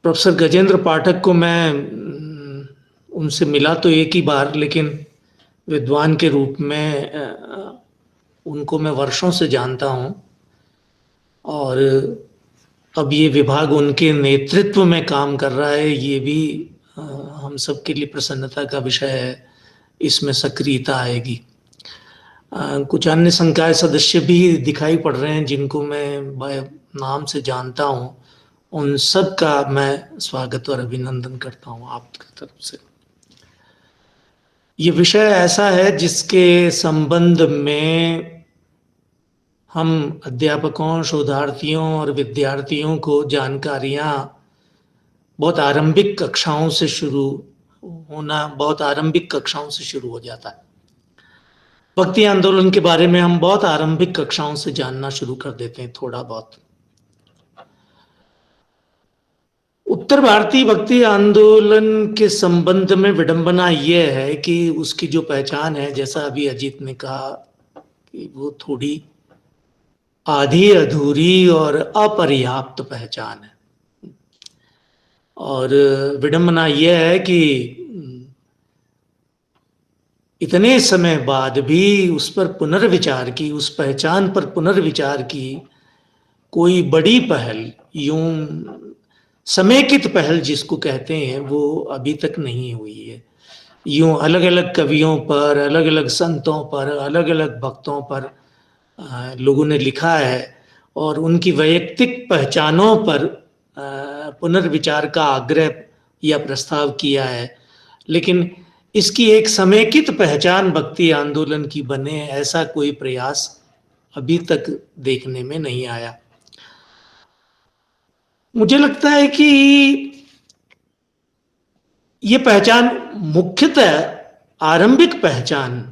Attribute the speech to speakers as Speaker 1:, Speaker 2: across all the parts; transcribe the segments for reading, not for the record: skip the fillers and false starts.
Speaker 1: Professor Gajendra पाठक को मैं उनसे मिला तो एक ही बार, लेकिन विद्वान के रूप में उनको मैं वर्षों से जानता हूँ। और अब ये विभाग उनके नेतृत्व में काम कर रहा है, ये भी हम सबके लिए प्रसन्नता का विषय है। इसमें सक्रियता आएगी। कुछ अन्य संकाय सदस्य भी दिखाई पड़ रहे हैं जिनको मैं नाम से जानता हूँ। उन सब का मैं स्वागत और अभिनंदन करता हूँ आपकी तरफ से। ये विषय ऐसा है जिसके संबंध में हम अध्यापकों, शोधार्थियों और विद्यार्थियों को जानकारियाँ बहुत आरंभिक कक्षाओं से शुरू हो जाता है। भक्ति आंदोलन के बारे में हम बहुत आरंभिक कक्षाओं से जानना शुरू कर देते हैं थोड़ा बहुत। उत्तर भारतीय भक्ति आंदोलन के संबंध में विडंबना यह है कि उसकी जो पहचान है, जैसा अभी अजीत ने कहा, कि वो थोड़ी आधी अधूरी और अपर्याप्त पहचान है। और विडंबना यह है कि इतने समय बाद भी उस पर पुनर्विचार की, उस पहचान पर पुनर्विचार की कोई बड़ी पहल, यूं समेकित पहल जिसको कहते हैं, वो अभी तक नहीं हुई है। यूं अलग अलग कवियों पर, अलग अलग संतों पर, अलग अलग भक्तों पर लोगों ने लिखा है और उनकी वैयक्तिक पहचानों पर पुनर्विचार का आग्रह या प्रस्ताव किया है, लेकिन इसकी एक समेकित पहचान भक्ति आंदोलन की बने, ऐसा कोई प्रयास अभी तक देखने में नहीं आया। मुझे लगता है कि ये पहचान मुख्यतः आरंभिक पहचान,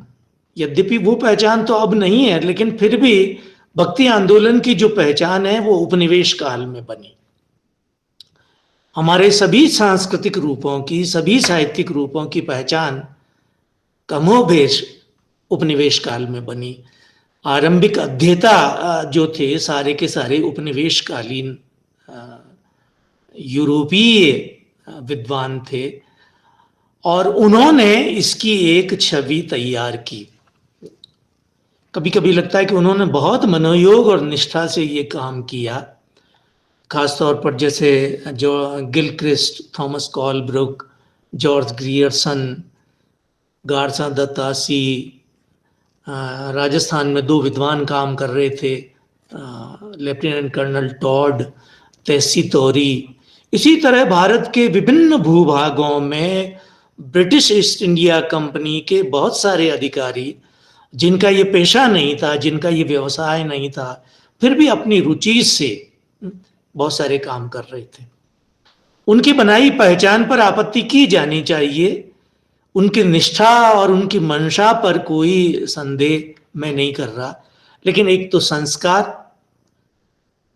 Speaker 1: यद्यपि वो पहचान तो अब नहीं है, लेकिन फिर भी भक्ति आंदोलन की जो पहचान है वो उपनिवेश काल में बनी। हमारे सभी सांस्कृतिक रूपों की, सभी साहित्यिक रूपों की पहचान कमोबेश उपनिवेश काल में बनी। आरंभिक अध्येता जो थे सारे के सारे उपनिवेशकालीन यूरोपीय विद्वान थे और उन्होंने इसकी एक छवि तैयार की। कभी कभी लगता है कि उन्होंने बहुत मनोयोग और निष्ठा से ये काम किया, खासतौर पर जैसे जो Gilchrist, Thomas Colebrooke, George Grierson, Garcin de Tassy, Rajasthan में 2 विद्वान काम कर रहे थे, लेफ्टिनेंट कर्नल टॉड, तेसी तोरी। इसी तरह भारत के विभिन्न भूभागों में ब्रिटिश ईस्ट इंडिया कंपनी के बहुत सारे अधिकारी, जिनका ये पेशा नहीं था, जिनका ये व्यवसाय नहीं था, फिर भी अपनी रुचि से बहुत सारे काम कर रहे थे। उनकी बनाई पहचान पर आपत्ति की जानी चाहिए। उनकी निष्ठा और उनकी मंशा पर कोई संदेह मैं नहीं कर रहा, लेकिन एक तो संस्कार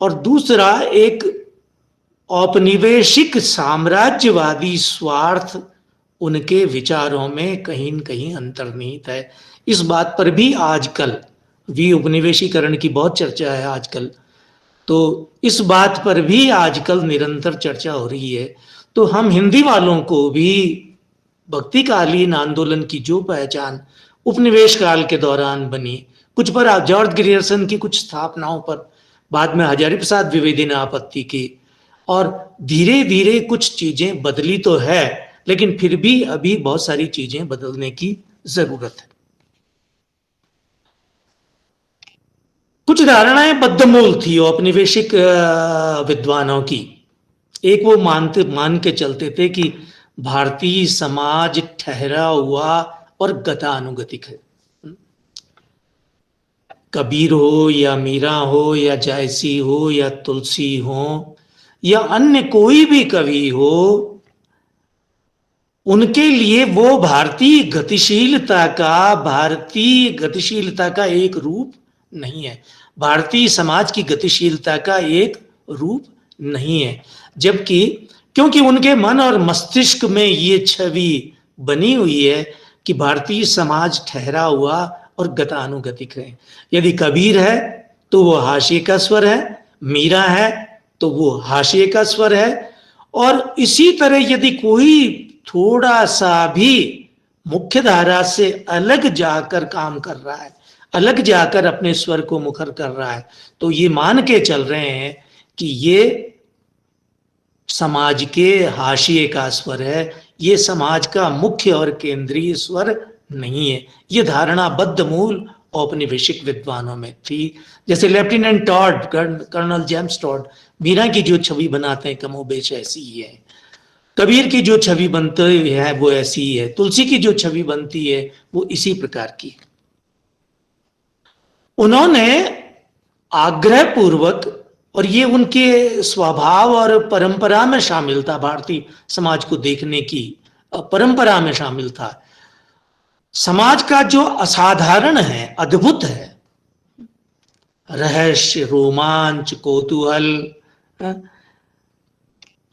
Speaker 1: और दूसरा एक औपनिवेशिक साम्राज्यवादी स्वार्थ उनके विचारों में कहीं न कहीं अंतर्निहित है। इस बात पर भी आजकल उपनिवेशीकरण की बहुत चर्चा है आजकल, तो इस बात पर भी आजकल निरंतर चर्चा हो रही है। तो हम हिंदी वालों को भी भक्तिकालीन आंदोलन की जो पहचान उपनिवेश काल के दौरान बनी, कुछ पर जॉर्ज ग्रियर्सन की कुछ स्थापनाओं पर बाद में हजारी प्रसाद द्विवेदी ने आपत्ति की, और धीरे धीरे कुछ चीजें बदली तो है, लेकिन फिर भी अभी बहुत सारी चीजें बदलने की जरूरत है। कुछ धारणाएं बद्धमूल थी औपनिवेशिक विद्वानों की। एक वो मान के चलते थे कि भारतीय समाज ठहरा हुआ और गतानुगतिक है। कबीर हो या मीरा हो या जायसी हो या तुलसी हो या अन्य कोई भी कवि हो, उनके लिए वो भारतीय गतिशीलता का एक रूप नहीं है, भारतीय समाज की गतिशीलता का एक रूप नहीं है। जबकि क्योंकि उनके मन और मस्तिष्क में ये छवि बनी हुई है कि भारतीय समाज ठहरा हुआ और गतानुगतिक है। यदि कबीर है तो वो हाशिए का स्वर है, मीरा है तो वो हाशिए का स्वर है, और इसी तरह यदि कोई थोड़ा सा भी मुख्य धारा से अलग जाकर काम कर रहा है, अलग जाकर अपने स्वर को मुखर कर रहा है, तो ये मान के चल रहे हैं कि ये समाज के हाशिए का स्वर है, ये समाज का मुख्य और केंद्रीय स्वर नहीं है। ये धारणा बद्धमूल औपनिवेशिक विद्वानों में थी। जैसे lieutenant Tod, colonel James Tod, Meera की जो छवि बनाते हैं कमोबेश ऐसी ही है, कबीर की जो छवि बनती है वो ऐसी ही है, तुलसी की जो छवि बनती है वो इसी प्रकार की। उन्होंने आग्रह पूर्वक, और ये उनके स्वभाव और परंपरा में शामिल था, भारतीय समाज को देखने की परंपरा में शामिल था, समाज का जो असाधारण है, अद्भुत है, रहस्य, रोमांच, कौतूहल,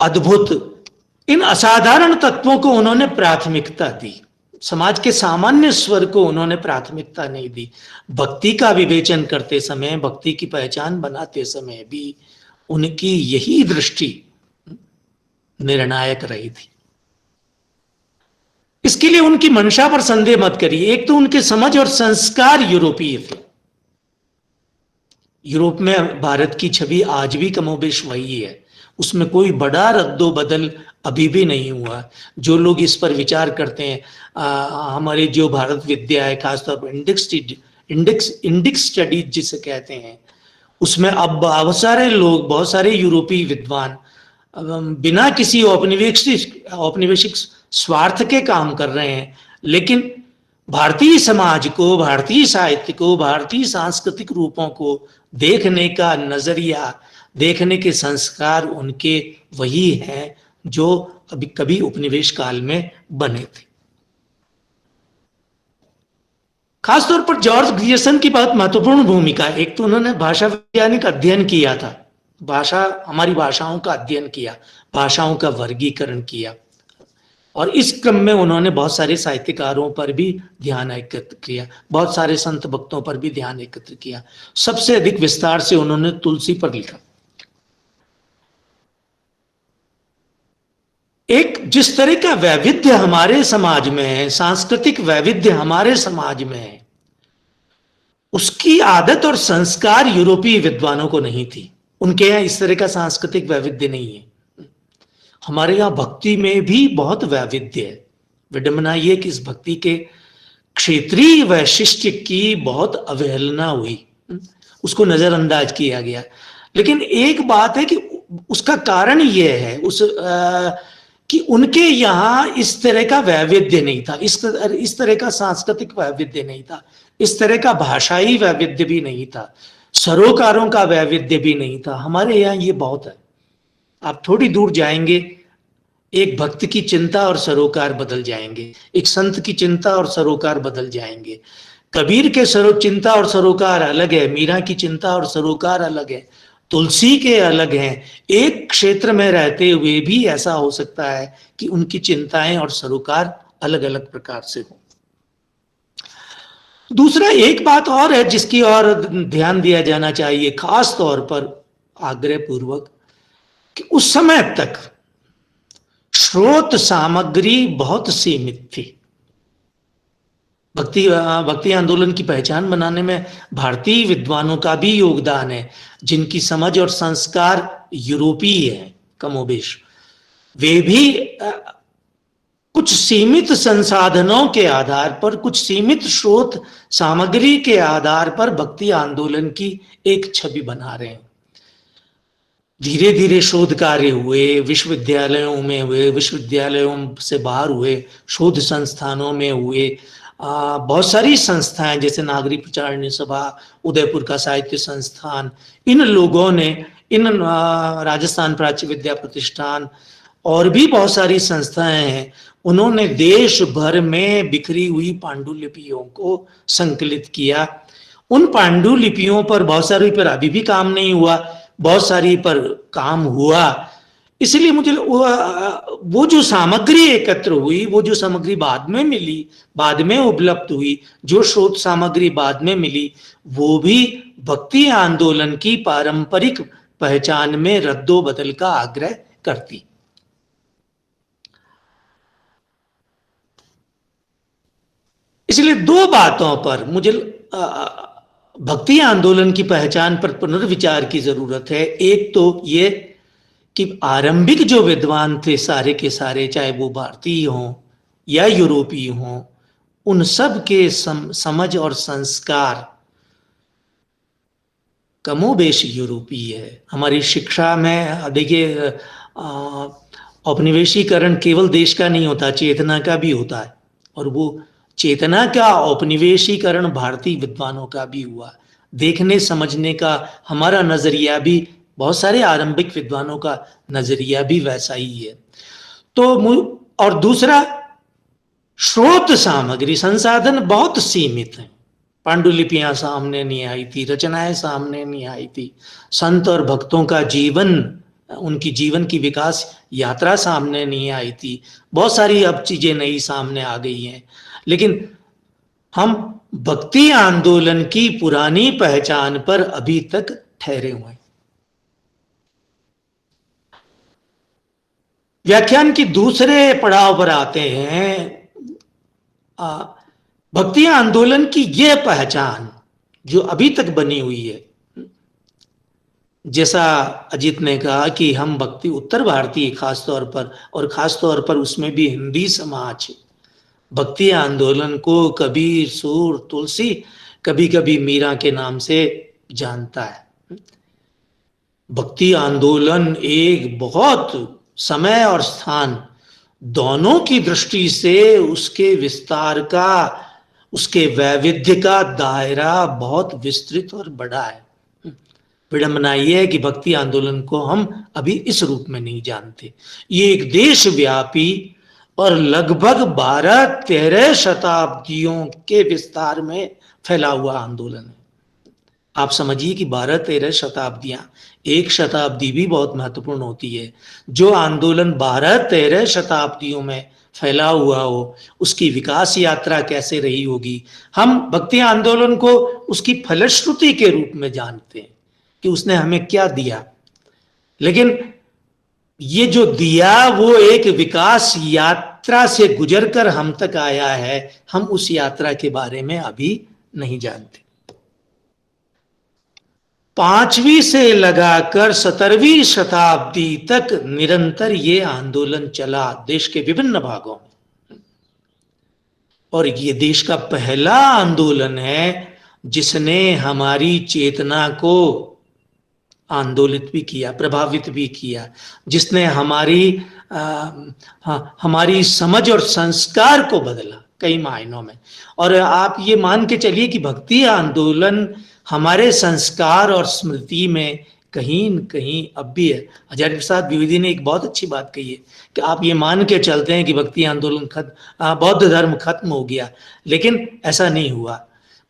Speaker 1: अद्भुत, इन असाधारण तत्वों को उन्होंने प्राथमिकता दी। समाज के सामान्य स्वर को उन्होंने प्राथमिकता नहीं दी। भक्ति का विवेचन करते समय, भक्ति की पहचान बनाते समय भी उनकी यही दृष्टि निर्णायक रही थी। इसके लिए उनकी मंशा पर संदेह मत करिए। एक तो उनके समझ और संस्कार यूरोपीय थे। यूरोप में भारत की छवि आज भी कमोबेश वही है, उसमें कोई बड़ा रद्दो बदल अभी भी नहीं हुआ। जो लोग इस पर विचार करते हैं, हमारे जो भारत विद्या है, खासतौर पर इंडेक्स स्टडीज जिसे कहते हैं, उसमें अब बहुत सारे लोग, बहुत सारे यूरोपीय विद्वान बिना किसी औपनिवेशिक स्वार्थ के काम कर रहे हैं, लेकिन भारतीय समाज को, भारतीय साहित्य को, भारतीय सांस्कृतिक रूपों को देखने का नजरिया, देखने के संस्कार उनके वही हैं जो अभी कभी उपनिवेश काल में बने थे। खासतौर पर जॉर्ज ग्रियर्सन की बहुत महत्वपूर्ण भूमिका। एक तो उन्होंने भाषा वैज्ञानिक अध्ययन किया था, भाषा, हमारी भाषाओं का अध्ययन किया, भाषाओं का वर्गीकरण किया, और इस क्रम में उन्होंने बहुत सारे साहित्यकारों पर भी ध्यान एकत्र किया, बहुत सारे संत भक्तों पर भी ध्यान एकत्र किया। सबसे अधिक विस्तार से उन्होंने तुलसी पर लिखा। एक जिस तरह का वैविध्य हमारे समाज में है, सांस्कृतिक वैविध्य हमारे समाज में है, उसकी आदत और संस्कार यूरोपीय विद्वानों को नहीं थी। उनके यहाँ इस तरह का सांस्कृतिक वैविध्य नहीं है। हमारे यहाँ भक्ति में भी बहुत वैविध्य है। विडंबना ये कि इस भक्ति के क्षेत्रीय वैशिष्ट्य की बहुत अवहेलना हुई, उसको नजरअंदाज किया गया। लेकिन एक बात है कि उसका कारण यह है कि उनके यहाँ इस तरह का वैविध्य नहीं था, इस तरह का सांस्कृतिक वैविध्य नहीं था, इस तरह का भाषाई वैविध्य भी नहीं था, सरोकारों का वैविध्य भी नहीं था। हमारे यहाँ ये बहुत है। आप थोड़ी दूर जाएंगे, एक भक्त की चिंता और सरोकार बदल जाएंगे, एक संत की चिंता और सरोकार बदल जाएंगे। कबीर के चिंता और सरोकार अलग है, मीरा की चिंता और सरोकार अलग है, तुलसी के अलग हैं। एक क्षेत्र में रहते हुए भी ऐसा हो सकता है कि उनकी चिंताएं और सरोकार अलग अलग प्रकार से हो। दूसरा, एक बात और है जिसकी और ध्यान दिया जाना चाहिए, खास तौर पर आग्रह पूर्वक, कि उस समय तक स्रोत सामग्री बहुत सीमित थी। भक्ति आंदोलन की पहचान बनाने में भारतीय विद्वानों का भी योगदान है, जिनकी समझ और संस्कार यूरोपीय है कमोबेश। वे भी कुछ सीमित संसाधनों के आधार पर, कुछ सीमित स्रोत सामग्री के आधार पर भक्ति आंदोलन की एक छवि बना रहे हैं। धीरे धीरे शोध कार्य हुए, विश्वविद्यालयों में हुए, विश्वविद्यालयों से बाहर हुए, शोध संस्थानों में हुए। बहुत सारी संस्थाएं जैसे नागरिक प्रचारणी सभा, उदयपुर का साहित्य संस्थान, इन लोगों ने, इन राजस्थान प्राच्य विद्या प्रतिष्ठान और भी बहुत सारी संस्थाएं हैं, उन्होंने देश भर में बिखरी हुई पांडुलिपियों को संकलित किया। उन पांडुलिपियों पर बहुत सारी पर अभी भी काम नहीं हुआ, बहुत सारी पर काम हुआ। इसलिए मुझे वो जो सामग्री एकत्र हुई, वो जो सामग्री बाद में मिली, बाद में उपलब्ध हुई, जो स्रोत सामग्री बाद में मिली, वो भी भक्ति आंदोलन की पारंपरिक पहचान में रद्दो बदल का आग्रह करती। इसलिए दो बातों पर मुझे भक्ति आंदोलन की पहचान पर पुनर्विचार की जरूरत है। एक तो ये कि आरंभिक जो विद्वान थे सारे के सारे, चाहे वो भारतीय हों या यूरोपीय हों, उन सब के समझ और संस्कार कमोबेश यूरोपीय है। हमारी शिक्षा में देखिए, औपनिवेशीकरण केवल देश का नहीं होता, चेतना का भी होता है, और वो चेतना का औपनिवेशीकरण भारतीय विद्वानों का भी हुआ। देखने समझने का हमारा नजरिया भी, बहुत सारे आरंभिक विद्वानों का नजरिया भी वैसा ही है। तो और दूसरा, स्रोत सामग्री संसाधन बहुत सीमित है। पांडुलिपियां सामने नहीं आई थी, रचनाएं सामने नहीं आई थी, संत और भक्तों का जीवन, उनकी जीवन की विकास यात्रा सामने नहीं आई थी। बहुत सारी अब चीजें नई सामने आ गई हैं, लेकिन हम भक्ति आंदोलन की पुरानी पहचान पर अभी तक ठहरे हुए हैं। व्याख्यान की दूसरे पड़ाव पर आते हैं। भक्ति आंदोलन की यह पहचान जो अभी तक बनी हुई है, जैसा अजीत ने कहा कि हम भक्ति उत्तर भारतीय खासतौर पर, और खासतौर पर उसमें भी हिंदी समाज, भक्ति आंदोलन को कबीर, सूर, तुलसी, कभी कभी मीरा के नाम से जानता है। भक्ति आंदोलन एक बहुत समय और स्थान दोनों की दृष्टि से उसके विस्तार का, उसके वैविध्य का दायरा बहुत विस्तृत और बड़ा है। विडंबना यह है कि भक्ति आंदोलन को हम अभी इस रूप में नहीं जानते। ये एक देशव्यापी और लगभग 12-13 शताब्दियों के विस्तार में फैला हुआ आंदोलन है। आप समझिए कि 12-13 शताब्दियां, एक शताब्दी भी बहुत महत्वपूर्ण होती है। जो आंदोलन 12-13 शताब्दियों में फैला हुआ हो, उसकी विकास यात्रा कैसे रही होगी। हम भक्ति आंदोलन को उसकी फलश्रुति के रूप में जानते हैं कि उसने हमें क्या दिया, लेकिन ये जो दिया वो एक विकास यात्रा से गुजरकर हम तक आया है। हम उस यात्रा के बारे में अभी नहीं जानते। 5वीं से लगाकर 17वीं शताब्दी तक निरंतर ये आंदोलन चला देश के विभिन्न भागों में, और ये देश का पहला आंदोलन है जिसने हमारी चेतना को आंदोलित भी किया, प्रभावित भी किया, जिसने हमारी समझ और संस्कार को बदला कई मायनों में। और आप ये मान के चलिए कि भक्ति आंदोलन हमारे संस्कार और स्मृति में कहीं न कहीं अब भी है। आचार्य प्रसाद द्विवेदी ने एक बहुत अच्छी बात कही है कि आप ये मान के चलते हैं कि भक्ति आंदोलन बौद्ध धर्म खत्म हो गया, लेकिन ऐसा नहीं हुआ।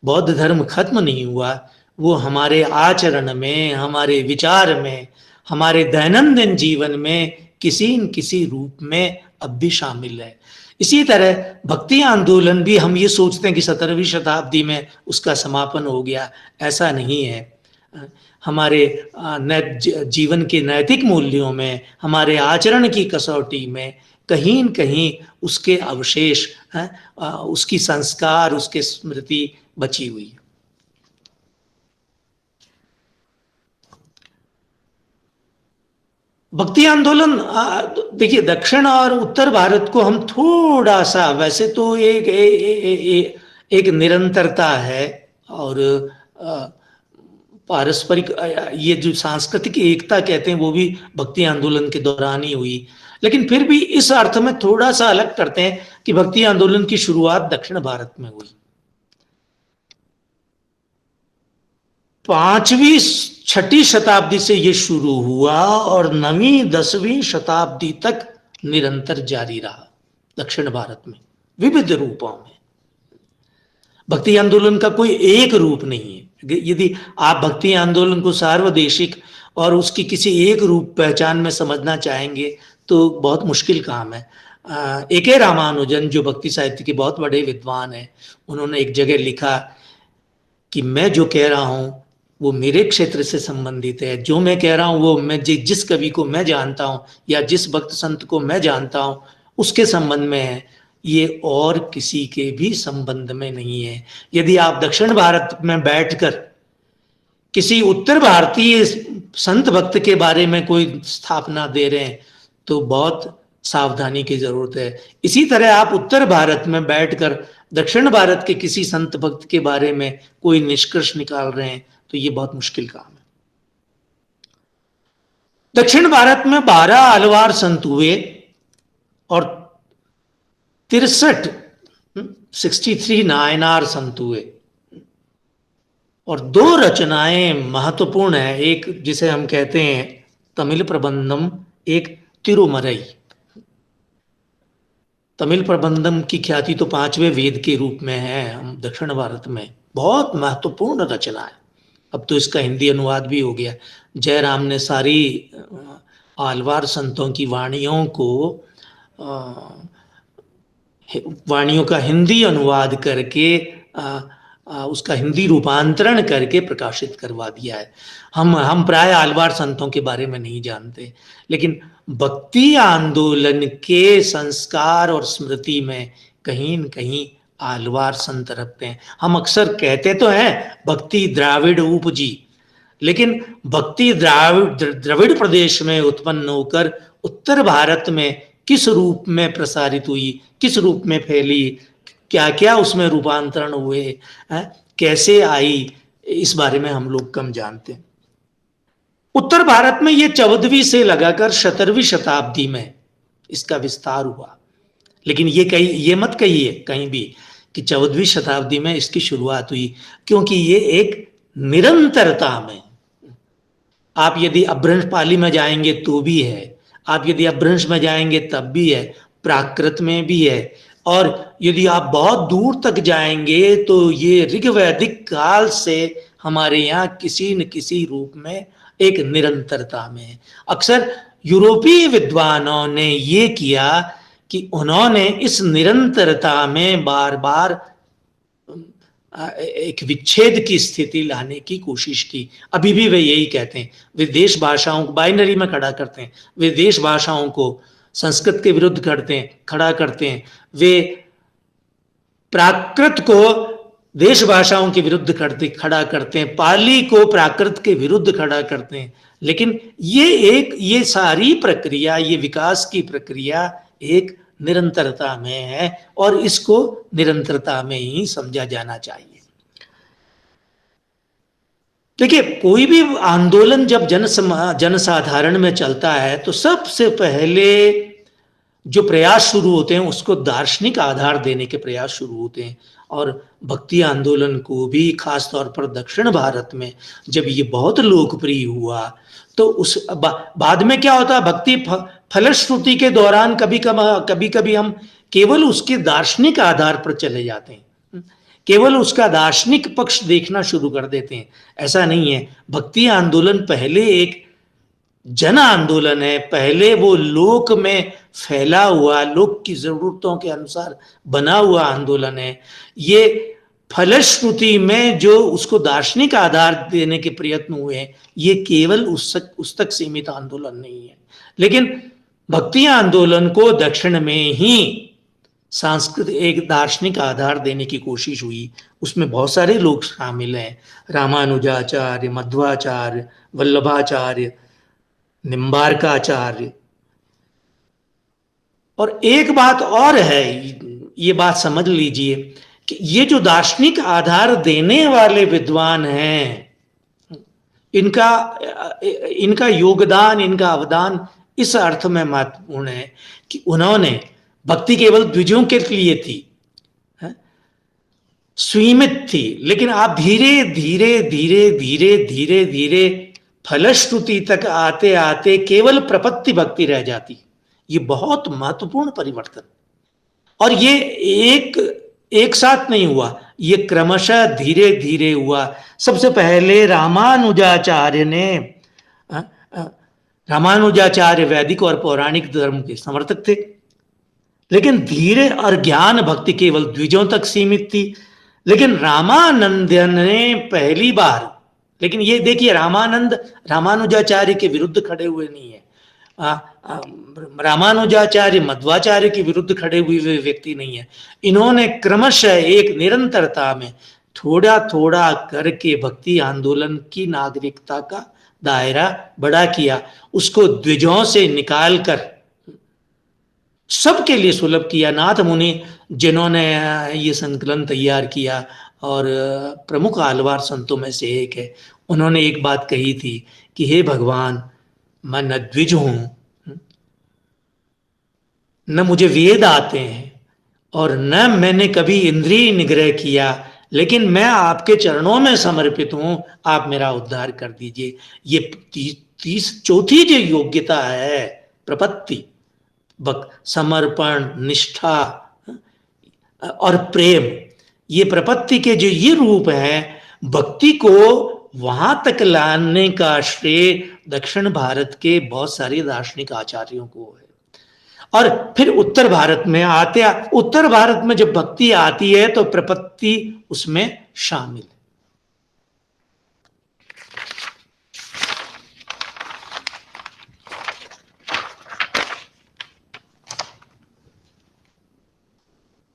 Speaker 1: बौद्ध धर्म खत्म नहीं हुआ, वो हमारे आचरण में, हमारे विचार में, हमारे दैनंदिन जीवन में किसी न किसी रूप में अब भी शामिल है। इसी तरह भक्ति आंदोलन भी हम ये सोचते हैं कि 17वीं शताब्दी में उसका समापन हो गया, ऐसा नहीं है। हमारे जीवन के नैतिक मूल्यों में, हमारे आचरण की कसौटी में कहीं न कहीं उसके अवशेष हैं, उसकी संस्कार, उसके स्मृति बची हुई है। भक्ति आंदोलन, देखिए दक्षिण और उत्तर भारत को हम थोड़ा सा, वैसे तो एक निरंतरता है और पारस्परिक, ये जो सांस्कृतिक एकता कहते हैं वो भी भक्ति आंदोलन के दौरान ही हुई, लेकिन फिर भी इस अर्थ में थोड़ा सा अलग करते हैं कि भक्ति आंदोलन की शुरुआत दक्षिण भारत में हुई। 5वीं-6वीं शताब्दी से ये शुरू हुआ और 9वीं-10वीं शताब्दी तक निरंतर जारी रहा दक्षिण भारत में विविध रूपों में। भक्ति आंदोलन का कोई एक रूप नहीं है। यदि आप भक्ति आंदोलन को सार्वदेशिक और उसकी किसी एक रूप पहचान में समझना चाहेंगे तो बहुत मुश्किल काम है। ए.के. रामानुजन, जो भक्ति साहित्य के बहुत बड़े विद्वान हैं, उन्होंने एक जगह लिखा कि मैं जो कह रहा हूं वो मेरे क्षेत्र से संबंधित है। जो मैं कह रहा हूं वो मैं जिस कवि को मैं जानता हूं या जिस भक्त संत को मैं जानता हूं उसके संबंध में है। ये और किसी के भी संबंध में नहीं है। यदि आप दक्षिण भारत में बैठकर किसी उत्तर भारतीय संत भक्त के बारे में कोई स्थापना दे रहे हैं तो बहुत सावधानी की जरूरत है। इसी तरह आप उत्तर भारत में बैठकर दक्षिण भारत के किसी संत भक्त के बारे में कोई निष्कर्ष निकाल रहे हैं तो ये बहुत मुश्किल काम है। दक्षिण भारत में 12 आलवार संत हुए और 63 नायनार संत हुए और 2 रचनाएं महत्वपूर्ण है। एक जिसे हम कहते हैं तमिल प्रबंधम, एक तिरुमरई। तमिल प्रबंधम की ख्याति तो 5वें वेद के रूप में है हम दक्षिण भारत में, बहुत महत्वपूर्ण रचना है। अब तो इसका हिंदी अनुवाद भी हो गया। जयराम ने सारी आलवार संतों की वाणियों का हिंदी अनुवाद करके उसका हिंदी रूपांतरण करके प्रकाशित करवा दिया है। हम प्राय आलवार संतों के बारे में नहीं जानते, लेकिन भक्ति आंदोलन के संस्कार और स्मृति में कहीं न कहीं आलवार संत रखते हैं। हम अक्सर कहते तो हैं भक्ति द्राविड़ उपजी, लेकिन भक्ति द्रविड़ प्रदेश में उत्पन्न होकर उत्तर भारत में किस रूप में प्रसारित हुई, किस रूप में फैली, क्या क्या उसमें रूपांतरण हुए, कैसे आई, इस बारे में हम लोग कम जानते हैं। उत्तर भारत में ये 14वीं से लगाकर 17वीं शताब्दी में इसका विस्तार हुआ। लेकिन ये मत कहिए कहीं भी कि 14वीं शताब्दी में इसकी शुरुआत हुई, क्योंकि ये एक निरंतरता में, आप यदि अपभ्रंश पाली में जाएंगे तो भी है, आप यदि अपभ्रंश में जाएंगे तब भी है, प्राकृत में भी है, और यदि आप बहुत दूर तक जाएंगे तो ये ऋग्वैदिक काल से हमारे यहाँ किसी न किसी रूप में एक निरंतरता में है। अक्सर यूरोपीय विद्वानों ने ये किया कि उन्होंने इस निरंतरता में बार बार एक विच्छेद की स्थिति लाने की कोशिश की। अभी भी वे यही कहते हैं, वे देश भाषाओं को बाइनरी में खड़ा करते हैं, वे देश भाषाओं को संस्कृत के विरुद्ध खड़ा करते हैं, वे प्राकृत को देश भाषाओं के विरुद्ध खड़ा करते हैं, पाली को प्राकृत के विरुद्ध खड़ा करते हैं। लेकिन ये सारी प्रक्रिया, ये विकास की प्रक्रिया एक निरंतरता में है और इसको निरंतरता में ही समझा जाना चाहिए। देखिए, कोई भी आंदोलन जब जनसाधारण में चलता है तो सबसे पहले जो प्रयास शुरू होते हैं उसको दार्शनिक आधार देने के प्रयास शुरू होते हैं। और भक्ति आंदोलन को भी खास तौर पर दक्षिण भारत में जब ये बहुत लोकप्रिय हुआ तो उस बाद में क्या होता है, भक्ति फलश्रुति के दौरान कभी कभी हम केवल उसके दार्शनिक आधार पर चले जाते हैं, केवल उसका दार्शनिक पक्ष देखना शुरू कर देते हैं। ऐसा नहीं है। भक्ति आंदोलन पहले एक जन आंदोलन है, पहले वो लोक में फैला हुआ, लोक की जरूरतों के अनुसार बना हुआ आंदोलन है। ये फलश्रुति में जो उसको दार्शनिक आधार देने के प्रयत्न हुए, ये केवल उस तक सीमित आंदोलन नहीं है। लेकिन भक्ति आंदोलन को दक्षिण में ही सांस्कृतिक एक दार्शनिक आधार देने की कोशिश हुई। उसमें बहुत सारे लोग शामिल हैं, रामानुजाचार्य, मध्वाचार्य, वल्लभाचार्य, निम्बार्काचार्य। और एक बात और है, ये बात समझ लीजिए कि ये जो दार्शनिक आधार देने वाले विद्वान हैं, इनका योगदान, इनका अवदान इस अर्थ में महत्वपूर्ण है कि उन्होंने भक्ति केवल द्विजों के लिए थी, सीमित थी, लेकिन आप धीरे धीरे धीरे धीरे धीरे धीरे फलश्रुति तक आते आते केवल प्रपत्ति भक्ति रह जाती। ये बहुत महत्वपूर्ण परिवर्तन, और ये एक साथ नहीं हुआ, ये क्रमशः धीरे धीरे हुआ। सबसे पहले रामानुजाचार्य वैदिक और पौराणिक धर्म के समर्थक थे, लेकिन धीरे, और ज्ञान भक्ति केवल द्विजों तक सीमित थी। लेकिन रामानंद ने पहली बार, लेकिन ये देखिए, रामानंद रामानुजाचार्य के विरुद्ध खड़े हुए नहीं है, रामानुजाचार्य मध्वाचार्य के विरुद्ध खड़े हुए व्यक्ति नहीं है। इन्होंने क्रमशः एक निरंतरता में थोड़ा थोड़ा करके भक्ति आंदोलन की नागरिकता का दायरा बड़ा किया, उसको द्विजों से निकालकर सबके लिए सुलभ किया। नाथ मुनि जिन्होंने ये संकलन तैयार किया और प्रमुख आलवार संतों में से एक है, उन्होंने एक बात कही थी कि हे भगवान, मैं न द्विज हूं, न मुझे वेद आते हैं, और न मैंने कभी इंद्रिय निग्रह किया, लेकिन मैं आपके चरणों में समर्पित हूं, आप मेरा उद्धार कर दीजिए। ये चौथी जो योग्यता है, प्रपत्ति, समर्पण, निष्ठा और प्रेम, ये प्रपत्ति के जो ये रूप हैं, भक्ति को वहां तक लाने का श्रेय दक्षिण भारत के बहुत सारे दार्शनिक आचार्यों को है। और फिर उत्तर भारत में उत्तर भारत में जब भक्ति आती है तो प्रपत्ति उसमें शामिल है।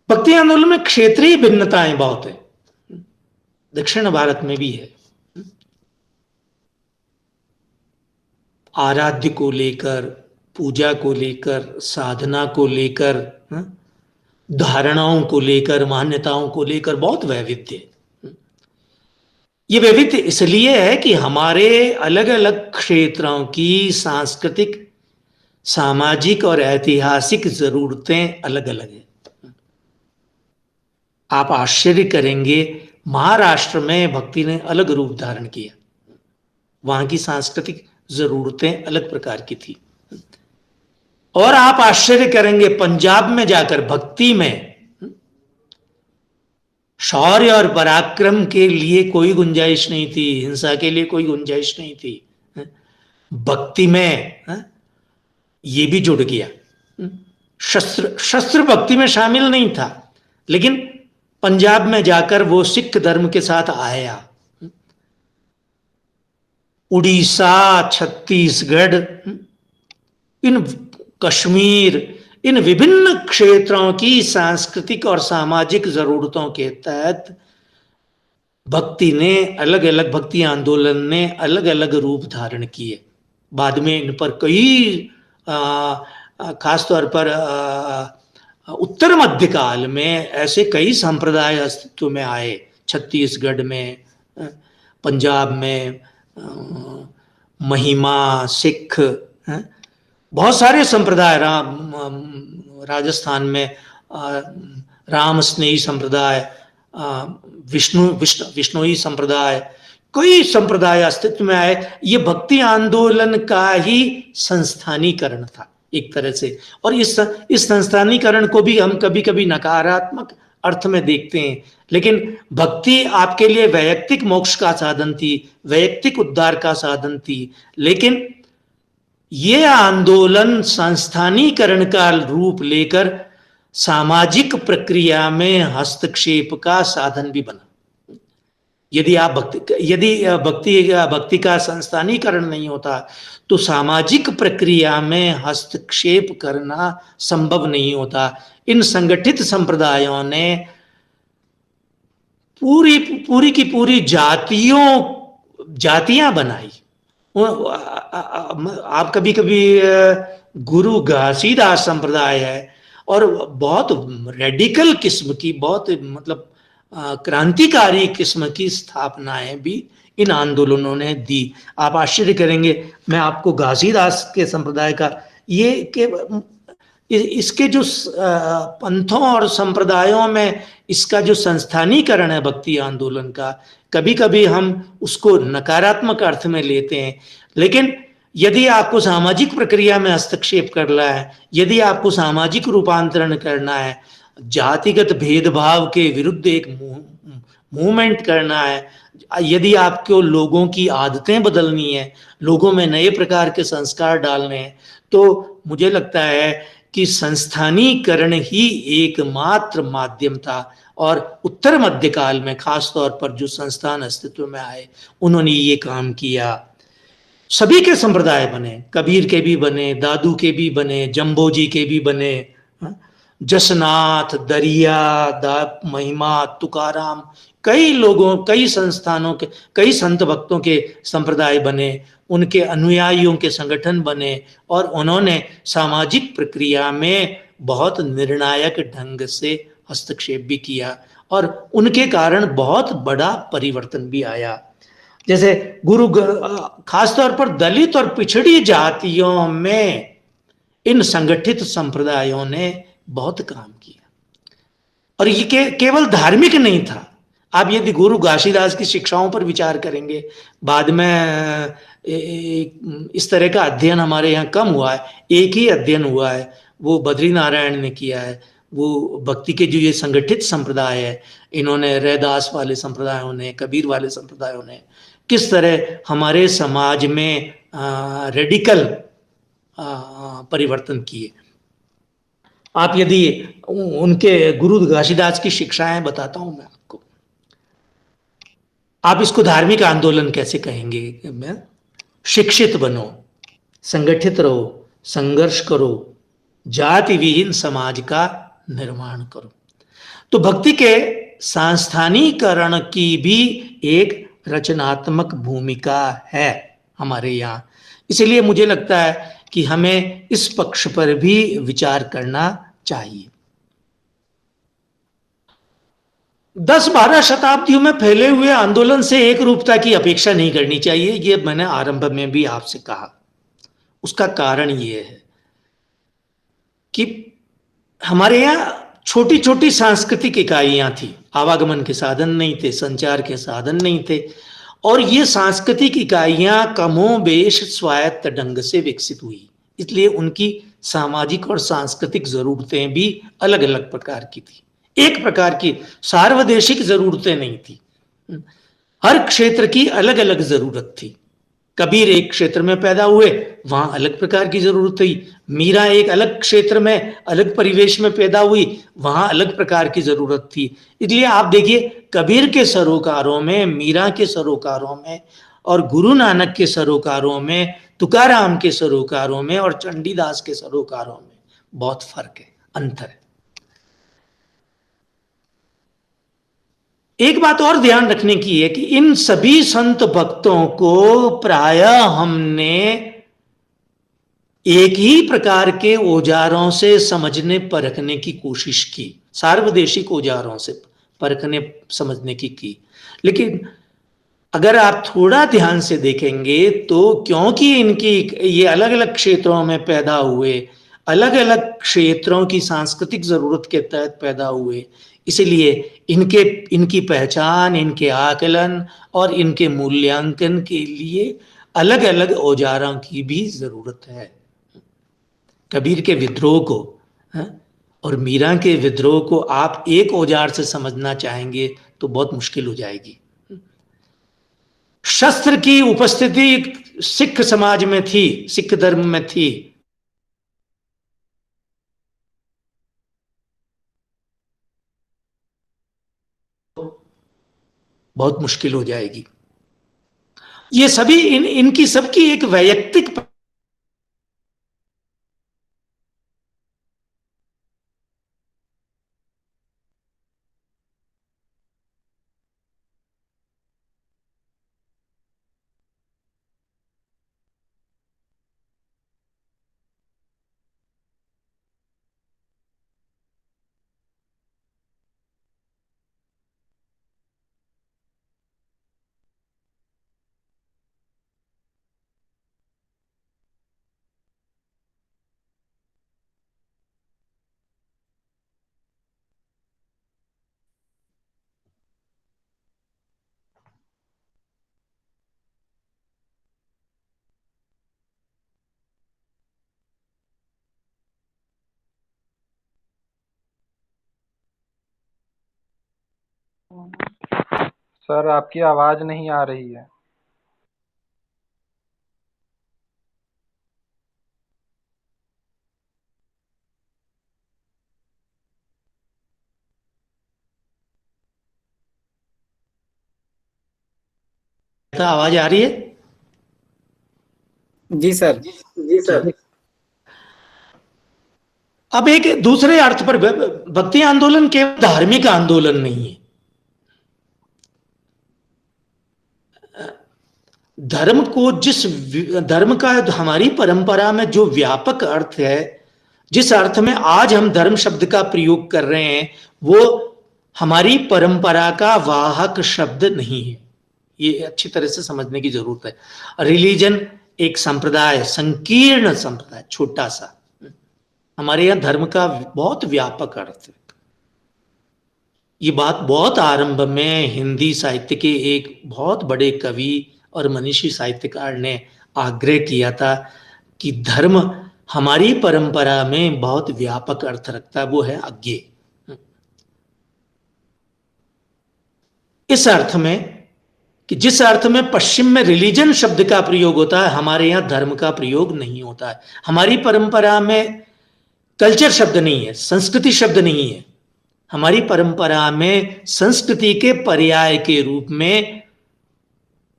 Speaker 1: भक्ति आंदोलन में क्षेत्रीय भिन्नताएं बहुत है, दक्षिण भारत में भी है। आराध्य को लेकर, पूजा को लेकर, साधना को लेकर, धारणाओं को लेकर, मान्यताओं को लेकर बहुत वैविध्य है। ये वैविध्य इसलिए है कि हमारे अलग अलग क्षेत्रों की सांस्कृतिक, सामाजिक और ऐतिहासिक जरूरतें अलग अलग हैं। आप आश्चर्य करेंगे, महाराष्ट्र में भक्ति ने अलग रूप धारण किया, वहां की सांस्कृतिक जरूरतें अलग प्रकार की थी। और आप आश्चर्य करेंगे, पंजाब में जाकर भक्ति में शौर्य और पराक्रम के लिए कोई गुंजाइश नहीं थी, हिंसा के लिए कोई गुंजाइश नहीं थी। भक्ति में ये भी जुड़ गया। शस्त्र भक्ति में शामिल नहीं था, लेकिन पंजाब में जाकर वो सिख धर्म के साथ आया। उड़ीसा, छत्तीसगढ़, इन कश्मीर, इन विभिन्न क्षेत्रों की सांस्कृतिक और सामाजिक जरूरतों के तहत भक्ति ने अलग अलग, भक्ति आंदोलन ने अलग अलग रूप धारण किए। बाद में इन पर कई खासतौर पर उत्तर मध्यकाल में ऐसे कई संप्रदाय अस्तित्व में आए, छत्तीसगढ़ में, पंजाब में महिमा, सिख, बहुत सारे संप्रदाय, राजस्थान में राम स्नेही संप्रदाय, विष्णुई संप्रदाय, कई संप्रदाय अस्तित्व में आए। ये भक्ति आंदोलन का ही संस्थानीकरण था एक तरह से। और इस संस्थानीकरण को भी हम कभी कभी नकारात्मक अर्थ में देखते हैं, लेकिन भक्ति आपके लिए वैयक्तिक मोक्ष का साधन थी, वैयक्तिक उद्धार का साधन थी। लेकिन ये आंदोलन संस्थानीकरण का रूप लेकर सामाजिक प्रक्रिया में हस्तक्षेप का साधन भी बना। यदि भक्ति का संस्थानीकरण नहीं होता तो सामाजिक प्रक्रिया में हस्तक्षेप करना संभव नहीं होता। इन संगठित संप्रदायों ने पूरी की पूरी जातियां बनाई। आप कभी कभी गुरु घासीदास संप्रदाय है, और बहुत रेडिकल किस्म की, बहुत मतलब क्रांतिकारी किस्म की स्थापनाएं भी इन आंदोलनों ने दी। आप आश्चर्य करेंगे, मैं आपको घासीदास के संप्रदाय का इसके जो पंथों और संप्रदायों में इसका जो संस्थानीकरण है भक्ति आंदोलन का, कभी कभी हम उसको नकारात्मक अर्थ में लेते हैं। लेकिन यदि आपको सामाजिक प्रक्रिया में हस्तक्षेप करना है, यदि आपको सामाजिक रूपांतरण करना है, जातिगत भेदभाव के विरुद्ध एक मूवमेंट करना है, यदि आपको लोगों की आदतें बदलनी है, लोगों में नए प्रकार के संस्कार डालने हैं, तो मुझे लगता है कि संस्थानीकरण ही एकमात्र माध्यम था। और उत्तर मध्यकाल में खास तौर पर जो संस्थान अस्तित्व में आए, उन्होंने ये काम किया। सभी के संप्रदाय बने, कबीर के भी बने, दादू के भी बने, जम्बोजी के भी बने, जसनाथ, दरिया, दा महिमा, तुकाराम, कई लोगों, कई संस्थानों के, कई संत भक्तों के संप्रदाय बने, उनके अनुयायियों के संगठन बने, और उन्होंने सामाजिक प्रक्रिया में बहुत निर्णायक ढंग से हस्तक्षेप भी किया, और उनके कारण बहुत बड़ा परिवर्तन भी आया। जैसे खासतौर पर दलित और पिछड़ी जातियों में इन संगठित संप्रदायों ने बहुत काम किया। और ये केवल धार्मिक नहीं था। आप यदि गुरु घासीदास की शिक्षाओं पर विचार करेंगे, बाद में इस तरह का अध्ययन हमारे यहाँ कम हुआ है, एक ही अध्ययन हुआ है, वो बद्री नारायण ने किया है। वो भक्ति के जो ये संगठित संप्रदाय है, इन्होंने रैदास वाले संप्रदायों ने, कबीर वाले संप्रदायों ने किस तरह हमारे समाज में रेडिकल परिवर्तन किए। आप यदि उनके गुरु घासीदास की शिक्षाएं बताता हूं मैं आपको, आप इसको धार्मिक आंदोलन कैसे कहेंगे? मैं, शिक्षित बनो, संगठित रहो, संघर्ष करो, जाति विहीन समाज का निर्माण करो। तो भक्ति के सांस्थानीकरण की भी एक रचनात्मक भूमिका है हमारे यहाँ। इसलिए मुझे लगता है कि हमें इस पक्ष पर भी विचार करना चाहिए। 10-12 शताब्दियों में फैले हुए आंदोलन से एक रूपता की अपेक्षा नहीं करनी चाहिए, ये मैंने आरंभ में भी आपसे कहा। उसका कारण ये है कि हमारे यहाँ छोटी छोटी सांस्कृतिक इकाइयां थी, आवागमन के साधन नहीं थे, संचार के साधन नहीं थे, और ये सांस्कृतिक इकाइयां कमोबेश स्वायत्त ढंग से विकसित हुई, इसलिए उनकी सामाजिक और सांस्कृतिक जरूरतें भी अलग अलग प्रकार की थी। एक प्रकार की सार्वदेशिक जरूरतें नहीं थी, हर क्षेत्र की अलग अलग जरूरत थी। कबीर एक क्षेत्र में पैदा हुए, वहां अलग प्रकार की जरूरत थी। मीरा एक अलग क्षेत्र में, अलग परिवेश में पैदा हुई, वहां अलग प्रकार की जरूरत थी। इसलिए आप देखिए, कबीर के सरोकारों में, मीरा के सरोकारों में, और गुरु नानक के सरोकारों में, तुकाराम के सरोकारों में, और चंडीदास के सरोकारों में बहुत फर्क है, अंतर है। एक बात और ध्यान रखने की है कि इन सभी संत भक्तों को प्रायः हमने एक ही प्रकार के औजारों से समझने परखने की कोशिश की, सार्वदेशिक औजारों से परखने समझने की। लेकिन अगर आप थोड़ा ध्यान से देखेंगे तो क्योंकि इनकी ये अलग अलग क्षेत्रों में पैदा हुए, अलग अलग क्षेत्रों की सांस्कृतिक जरूरत के तहत पैदा हुए, इसलिए इनके इनकी पहचान, इनके आकलन और इनके मूल्यांकन के लिए अलग अलग औजारों की भी जरूरत है। कबीर के विद्रोह को, हाँ, और मीरा के विद्रोह को आप एक औजार से समझना चाहेंगे तो बहुत मुश्किल हो जाएगी। शस्त्र की उपस्थिति सिख समाज में थी, सिख धर्म में थी, बहुत मुश्किल हो जाएगी। ये सभी इनकी सबकी एक वैयक्तिक
Speaker 2: सर आपकी आवाज नहीं आ रही है।
Speaker 1: आवाज आ रही है।
Speaker 3: जी सर।
Speaker 1: जी सर। अब एक दूसरे अर्थ पर भक्ति आंदोलन केवल धार्मिक आंदोलन नहीं है। धर्म को धर्म का हमारी परंपरा में जो व्यापक अर्थ है, जिस अर्थ में आज हम धर्म शब्द का प्रयोग कर रहे हैं, वो हमारी परंपरा का वाहक शब्द नहीं है। ये अच्छी तरह से समझने की जरूरत है। रिलीजन एक संप्रदाय, संकीर्ण संप्रदाय, छोटा सा। हमारे यहां धर्म का बहुत व्यापक अर्थ है। ये बात बहुत आरंभ में हिंदी साहित्य के एक बहुत बड़े कवि और मनीषी साहित्यकार ने आग्रह किया था कि धर्म हमारी परंपरा में बहुत व्यापक अर्थ रखता है, वो है अज्ञेय। इस अर्थ में कि जिस अर्थ में पश्चिम में रिलीजन शब्द का प्रयोग होता है, हमारे यहां धर्म का प्रयोग नहीं होता है। हमारी परंपरा में कल्चर शब्द नहीं है, संस्कृति शब्द नहीं है। हमारी परंपरा में संस्कृति के पर्याय के रूप में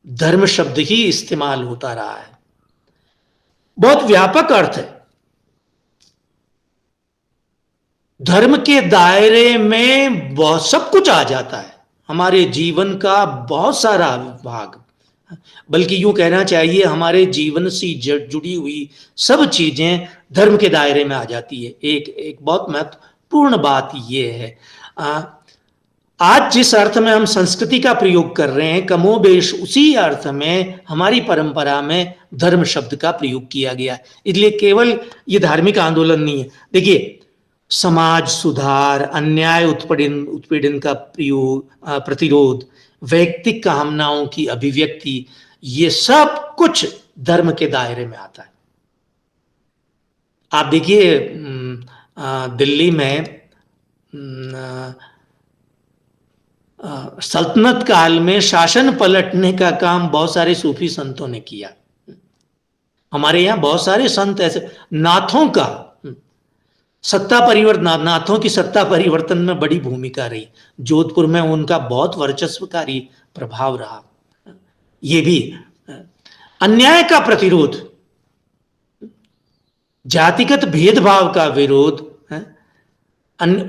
Speaker 1: धर्म शब्द ही इस्तेमाल होता रहा है। बहुत व्यापक अर्थ है। धर्म के दायरे में बहुत सब कुछ आ जाता है, हमारे जीवन का बहुत सारा भाग, बल्कि यूं कहना चाहिए हमारे जीवन से जुड़ी हुई सब चीजें धर्म के दायरे में आ जाती है। एक बहुत महत्वपूर्ण बात यह है, आज जिस अर्थ में हम संस्कृति का प्रयोग कर रहे हैं, कमोबेश उसी अर्थ में हमारी परंपरा में धर्म शब्द का प्रयोग किया गया है। इसलिए केवल ये धार्मिक आंदोलन नहीं है। देखिए, समाज सुधार, अन्याय उत्पीड़न का प्रतिरोध, वैयक्तिक कामनाओं की अभिव्यक्ति, ये सब कुछ धर्म के दायरे में आता है। आप देखिए, दिल्ली में सल्तनत काल में शासन पलटने का काम बहुत सारे सूफी संतों ने किया। हमारे यहाँ बहुत सारे संत ऐसे, नाथों का सत्ता परिवर्तन, नाथों की सत्ता परिवर्तन में बड़ी भूमिका रही। जोधपुर में उनका बहुत वर्चस्वकारी प्रभाव रहा। ये भी अन्याय का प्रतिरोध, जातिगत भेदभाव का विरोध,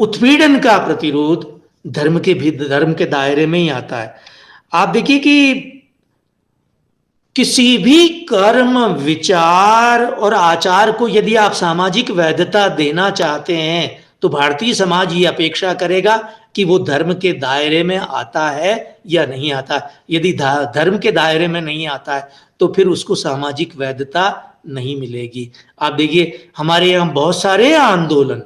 Speaker 1: उत्पीड़न का प्रतिरोध धर्म के दायरे में ही आता है। आप देखिए कि किसी भी कर्म, विचार और आचार को यदि आप सामाजिक वैधता देना चाहते हैं तो भारतीय समाज ये अपेक्षा करेगा कि वो धर्म के दायरे में आता है या नहीं आता। यदि धर्म के दायरे में नहीं आता है तो फिर उसको सामाजिक वैधता नहीं मिलेगी। आप देखिए, हमारे यहाँ बहुत सारे आंदोलन,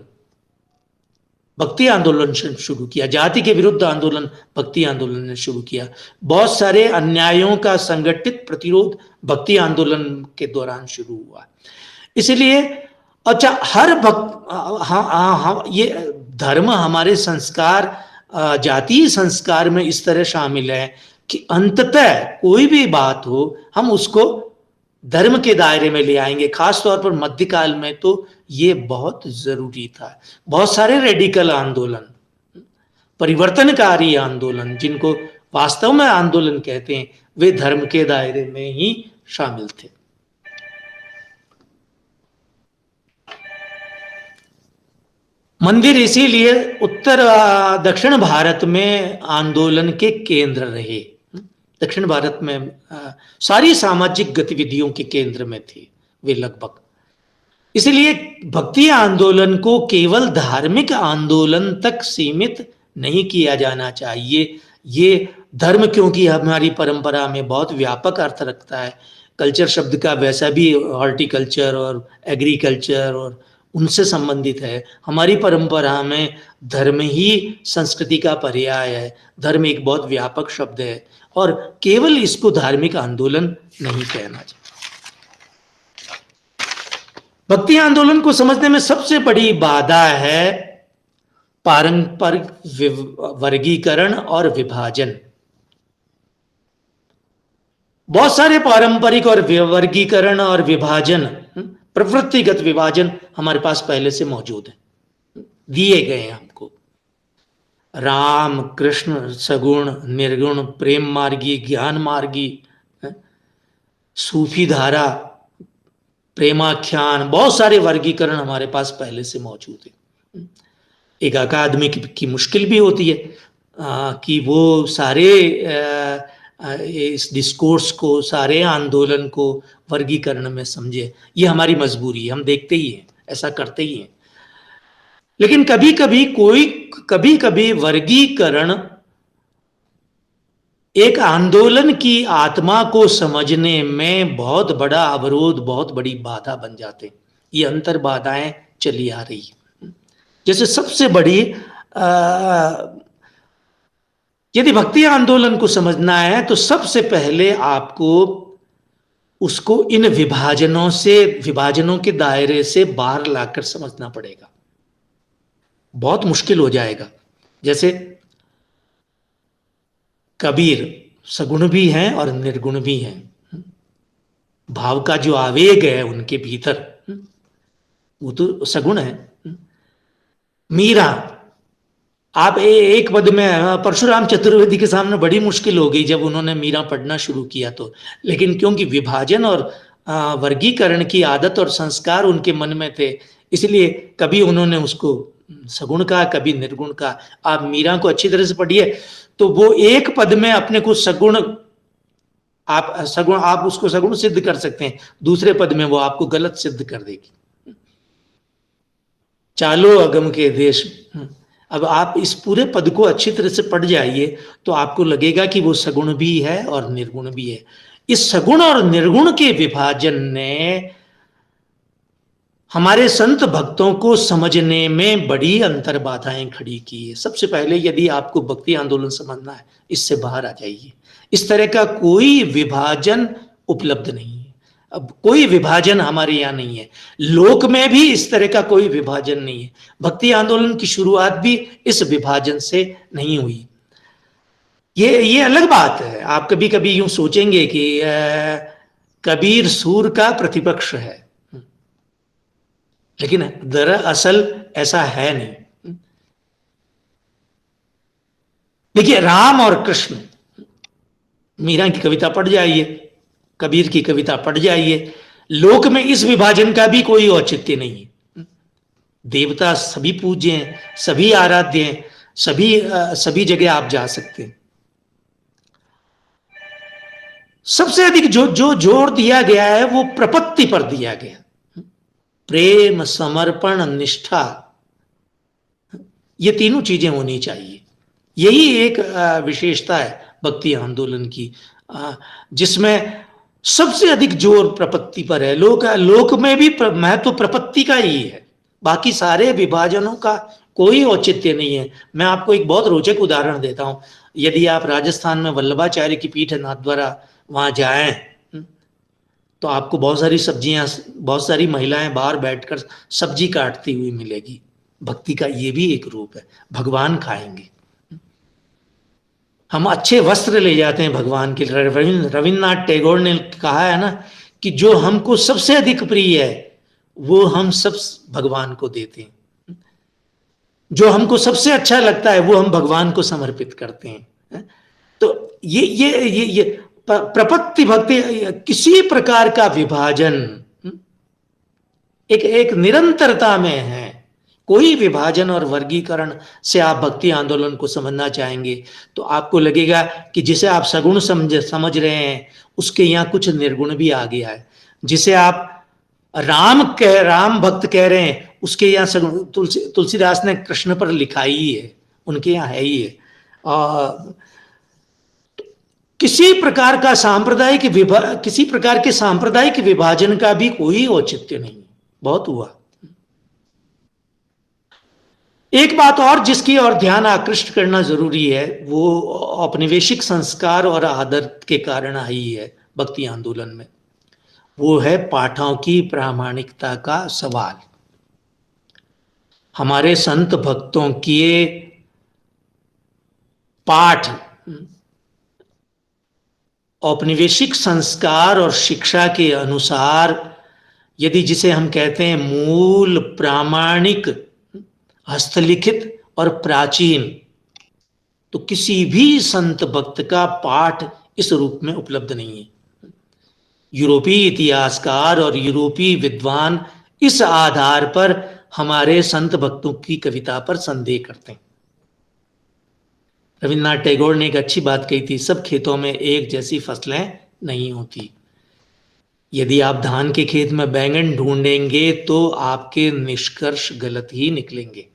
Speaker 1: भक्ति आंदोलन शुरू किया, जाति के विरुद्ध आंदोलन भक्ति आंदोलन ने शुरू किया। बहुत सारे अन्यायों का संगठित प्रतिरोध भक्ति आंदोलन के दौरान शुरू हुआ। इसलिए अच्छा, हर ये धर्म हमारे संस्कार, जातीय संस्कार में इस तरह शामिल है कि अंततः कोई भी बात हो हम उसको धर्म के दायरे में ले आएंगे। खास तौर पर मध्यकाल में तो ये बहुत जरूरी था। बहुत सारे रेडिकल आंदोलन, परिवर्तनकारी आंदोलन, जिनको वास्तव में आंदोलन कहते हैं, वे धर्म के दायरे में ही शामिल थे। मंदिर इसीलिए उत्तर दक्षिण भारत में आंदोलन के केंद्र रहे। दक्षिण भारत में सारी सामाजिक गतिविधियों के केंद्र में थे वे लगभग। इसलिए भक्ति आंदोलन को केवल धार्मिक आंदोलन तक सीमित नहीं किया जाना चाहिए। ये धर्म क्योंकि हमारी परंपरा में बहुत व्यापक अर्थ रखता है। कल्चर शब्द का वैसा भी हॉर्टिकल्चर और एग्रीकल्चर और उनसे संबंधित है। हमारी परंपरा में धर्म ही संस्कृति का पर्याय है। धर्म एक बहुत व्यापक शब्द है और केवल इसको धार्मिक आंदोलन नहीं कहना चाहिए। भक्ति आंदोलन को समझने में सबसे बड़ी बाधा है पारंपरिक वर्गीकरण और विभाजन। बहुत सारे पारंपरिक और वर्गीकरण और विभाजन, प्रवृत्तिगत विभाजन हमारे पास पहले से मौजूद है, दिए गए हैं हमको। राम कृष्ण, सगुण निर्गुण, प्रेम मार्गी, ज्ञान मार्गी, सूफी धारा, प्रेमाख्यान, बहुत सारे वर्गीकरण हमारे पास पहले से मौजूद है। एक अकादमी की मुश्किल भी होती है कि वो सारे इस डिस्कोर्स को, सारे आंदोलन को वर्गीकरण में समझे। ये हमारी मजबूरी है, हम देखते ही हैं, ऐसा करते ही हैं। लेकिन कभी कभी वर्गीकरण एक आंदोलन की आत्मा को समझने में बहुत बड़ा अवरोध, बहुत बड़ी बाधा बन जाते हैं। ये अंतर बाधाएं चली आ रही है। जैसे सबसे बड़ी यदि भक्ति आंदोलन को समझना है तो सबसे पहले आपको उसको इन विभाजनों के दायरे से बाहर लाकर समझना पड़ेगा। बहुत मुश्किल हो जाएगा। जैसे कबीर सगुण भी हैं और निर्गुण भी हैं। भाव का जो आवेग है उनके भीतर वो तो सगुण है। मीरा, आप एक पद में, परशुराम चतुर्वेदी के सामने बड़ी मुश्किल हो गई जब उन्होंने मीरा पढ़ना शुरू किया तो, लेकिन क्योंकि विभाजन और वर्गीकरण की आदत और संस्कार उनके मन में थे, इसलिए कभी उन्होंने उसको सगुण कहा, कभी निर्गुण कहा। आप मीरा को अच्छी तरह से पढ़िए तो वो एक पद में अपने को आप उसको सगुण सिद्ध कर सकते हैं, दूसरे पद में वो आपको गलत सिद्ध कर देगी। चालो अगम के देश। अब आप इस पूरे पद को अच्छी तरह से पढ़ जाइए तो आपको लगेगा कि वो सगुण भी है और निर्गुण भी है। इस सगुण और निर्गुण के विभाजन ने हमारे संत भक्तों को समझने में बड़ी अंतर बाधाएं खड़ी की है। सबसे पहले यदि आपको भक्ति आंदोलन समझना है, इससे बाहर आ जाइए। इस तरह का कोई विभाजन उपलब्ध नहीं है। अब कोई विभाजन हमारे यहाँ नहीं है, लोक में भी इस तरह का कोई विभाजन नहीं है। भक्ति आंदोलन की शुरुआत भी इस विभाजन से नहीं हुई। ये अलग बात है। आप कभी कभी यूं सोचेंगे कि कबीर सूर का प्रतिपक्ष है, लेकिन दरअसल ऐसा है नहीं। देखिए, राम और कृष्ण, मीरा की कविता पढ़ जाइए, कबीर की कविता पढ़ जाइए, लोक में इस विभाजन का भी कोई औचित्य नहीं है। देवता सभी पूज्य हैं, सभी आराध्य हैं, सभी जगह आप जा सकते हैं। सबसे अधिक जो जोर दिया गया है वो प्रपत्ति पर दिया गया। प्रेम, समर्पण, निष्ठा, ये तीनों चीजें होनी चाहिए। यही एक विशेषता है भक्ति आंदोलन की, जिसमें सबसे अधिक जोर प्रपत्ति पर है। लोक में भी महत्व प्रपत्ति का ही है, बाकी सारे विभाजनों का कोई औचित्य नहीं है। मैं आपको एक बहुत रोचक उदाहरण देता हूं। यदि आप राजस्थान में वल्लभाचार्य की पीठ है नाथद्वारा, वहां जाएं तो आपको बहुत सारी सब्जियां, बहुत सारी महिलाएं बाहर बैठकर सब्जी काटती हुई मिलेगी। भक्ति का ये भी एक रूप है। भगवान खाएंगे, हम अच्छे वस्त्र ले जाते हैं भगवान के। रविन्द्रनाथ टैगोर ने कहा है ना कि जो हमको सबसे अधिक प्रिय है वो हम सब भगवान को देते हैं। जो हमको सबसे अच्छा लगता है वो हम भगवान को समर्पित करते हैं। तो ये प्रपत्ति भक्ति, किसी प्रकार का विभाजन एक निरंतरता में है। कोई विभाजन और वर्गीकरण से आप भक्ति आंदोलन को समझना चाहेंगे तो आपको लगेगा कि जिसे आप सगुण समझ रहे हैं उसके यहाँ कुछ निर्गुण भी आ गया है। जिसे आप राम भक्त कह रहे हैं उसके यहाँ सगुण, तुलसीदास ने कृष्ण पर लिखा ही है, उनके यहाँ है ही है। किसी प्रकार के सांप्रदायिक विभाजन का भी कोई औचित्य नहीं। बहुत हुआ। एक बात और जिसकी ओर ध्यान आकृष्ट करना जरूरी है, वो औपनिवेशिक संस्कार और आदत के कारण आई है भक्ति आंदोलन में। वो है पाठों की प्रामाणिकता का सवाल। हमारे संत भक्तों के पाठ औपनिवेशिक संस्कार और शिक्षा के अनुसार, यदि जिसे हम कहते हैं मूल, प्रामाणिक, हस्तलिखित और प्राचीन, तो किसी भी संत भक्त का पाठ इस रूप में उपलब्ध नहीं है। यूरोपीय इतिहासकार और यूरोपीय विद्वान इस आधार पर हमारे संत भक्तों की कविता पर संदेह करते हैं। रविन्द्रनाथ टैगोर ने एक अच्छी बात कही थी, सब खेतों में एक जैसी फसलें नहीं होती। यदि आप धान के खेत में बैंगन ढूंढेंगे तो आपके निष्कर्ष गलत ही निकलेंगे।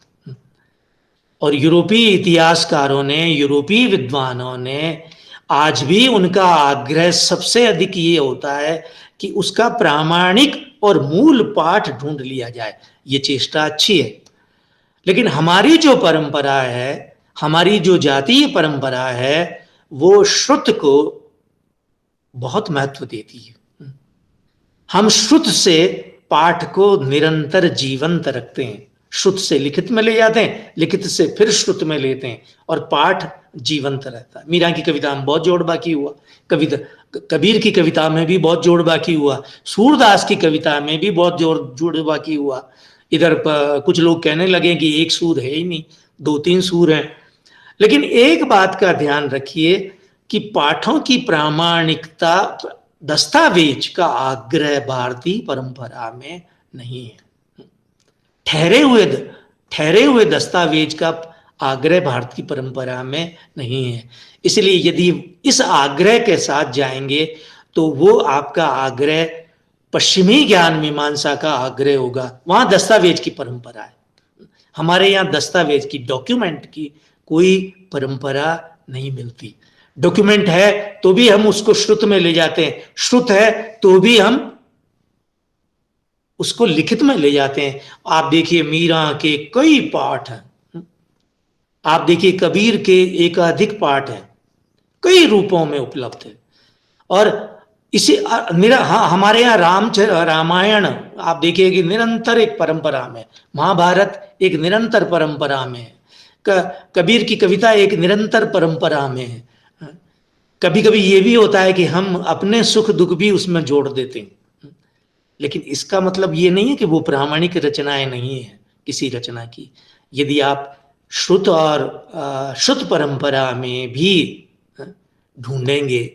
Speaker 1: और यूरोपीय इतिहासकारों ने, यूरोपीय विद्वानों ने, आज भी उनका आग्रह सबसे अधिक ये होता है कि उसका प्रामाणिक और मूल पाठ ढूंढ लिया जाए। ये चेष्टा अच्छी है, लेकिन हमारी जो परंपरा है, हमारी जो जातीय परंपरा है, वो श्रुत को बहुत महत्व देती है। हम श्रुत से पाठ को निरंतर जीवंत रखते हैं, श्रुत से लिखित में ले जाते हैं, लिखित से फिर श्रुत में लेते हैं और पाठ जीवंत रहता है। मीरा की कविता में बहुत जोड़ बाकी हुआ, कविता कबीर की कविता में भी बहुत जोड़ बाकी हुआ, सूरदास की कविता में भी बहुत जोड़ बाकी हुआ। इधर कुछ लोग कहने लगे कि एक सूर है ही नहीं, 2-3 सूर हैं। लेकिन एक बात का ध्यान रखिए कि पाठों की प्रामाणिकता, दस्तावेज का आग्रह भारतीय परंपरा में नहीं है। ठहरे हुए दस्तावेज का आग्रह भारतीय परंपरा में नहीं है। इसलिए यदि इस आग्रह के साथ जाएंगे तो वो आपका आग्रह पश्चिमी ज्ञान मीमांसा का आग्रह होगा। वहां दस्तावेज की परंपरा है, हमारे यहाँ दस्तावेज की, डॉक्यूमेंट की कोई परंपरा नहीं मिलती। डॉक्यूमेंट है तो भी हम उसको श्रुत में ले जाते हैं, श्रुत है तो भी हम उसको लिखित में ले जाते हैं। आप देखिए मीरा के कई पाठ हैं, आप देखिए कबीर के एकाधिक पाठ हैं, कई रूपों में उपलब्ध है। और इसी हमारे यहाँ रामायण आप देखिए कि निरंतर एक परंपरा में, महाभारत एक निरंतर परंपरा में, कबीर की कविता एक निरंतर परंपरा में है। कभी कभी ये भी होता है कि हम अपने सुख दुख भी उसमें जोड़ देते हैं, लेकिन इसका मतलब ये नहीं है कि वो प्रामाणिक रचनाएं नहीं है किसी रचना की। यदि आप श्रुत और शुद्ध परंपरा में भी ढूंढेंगे,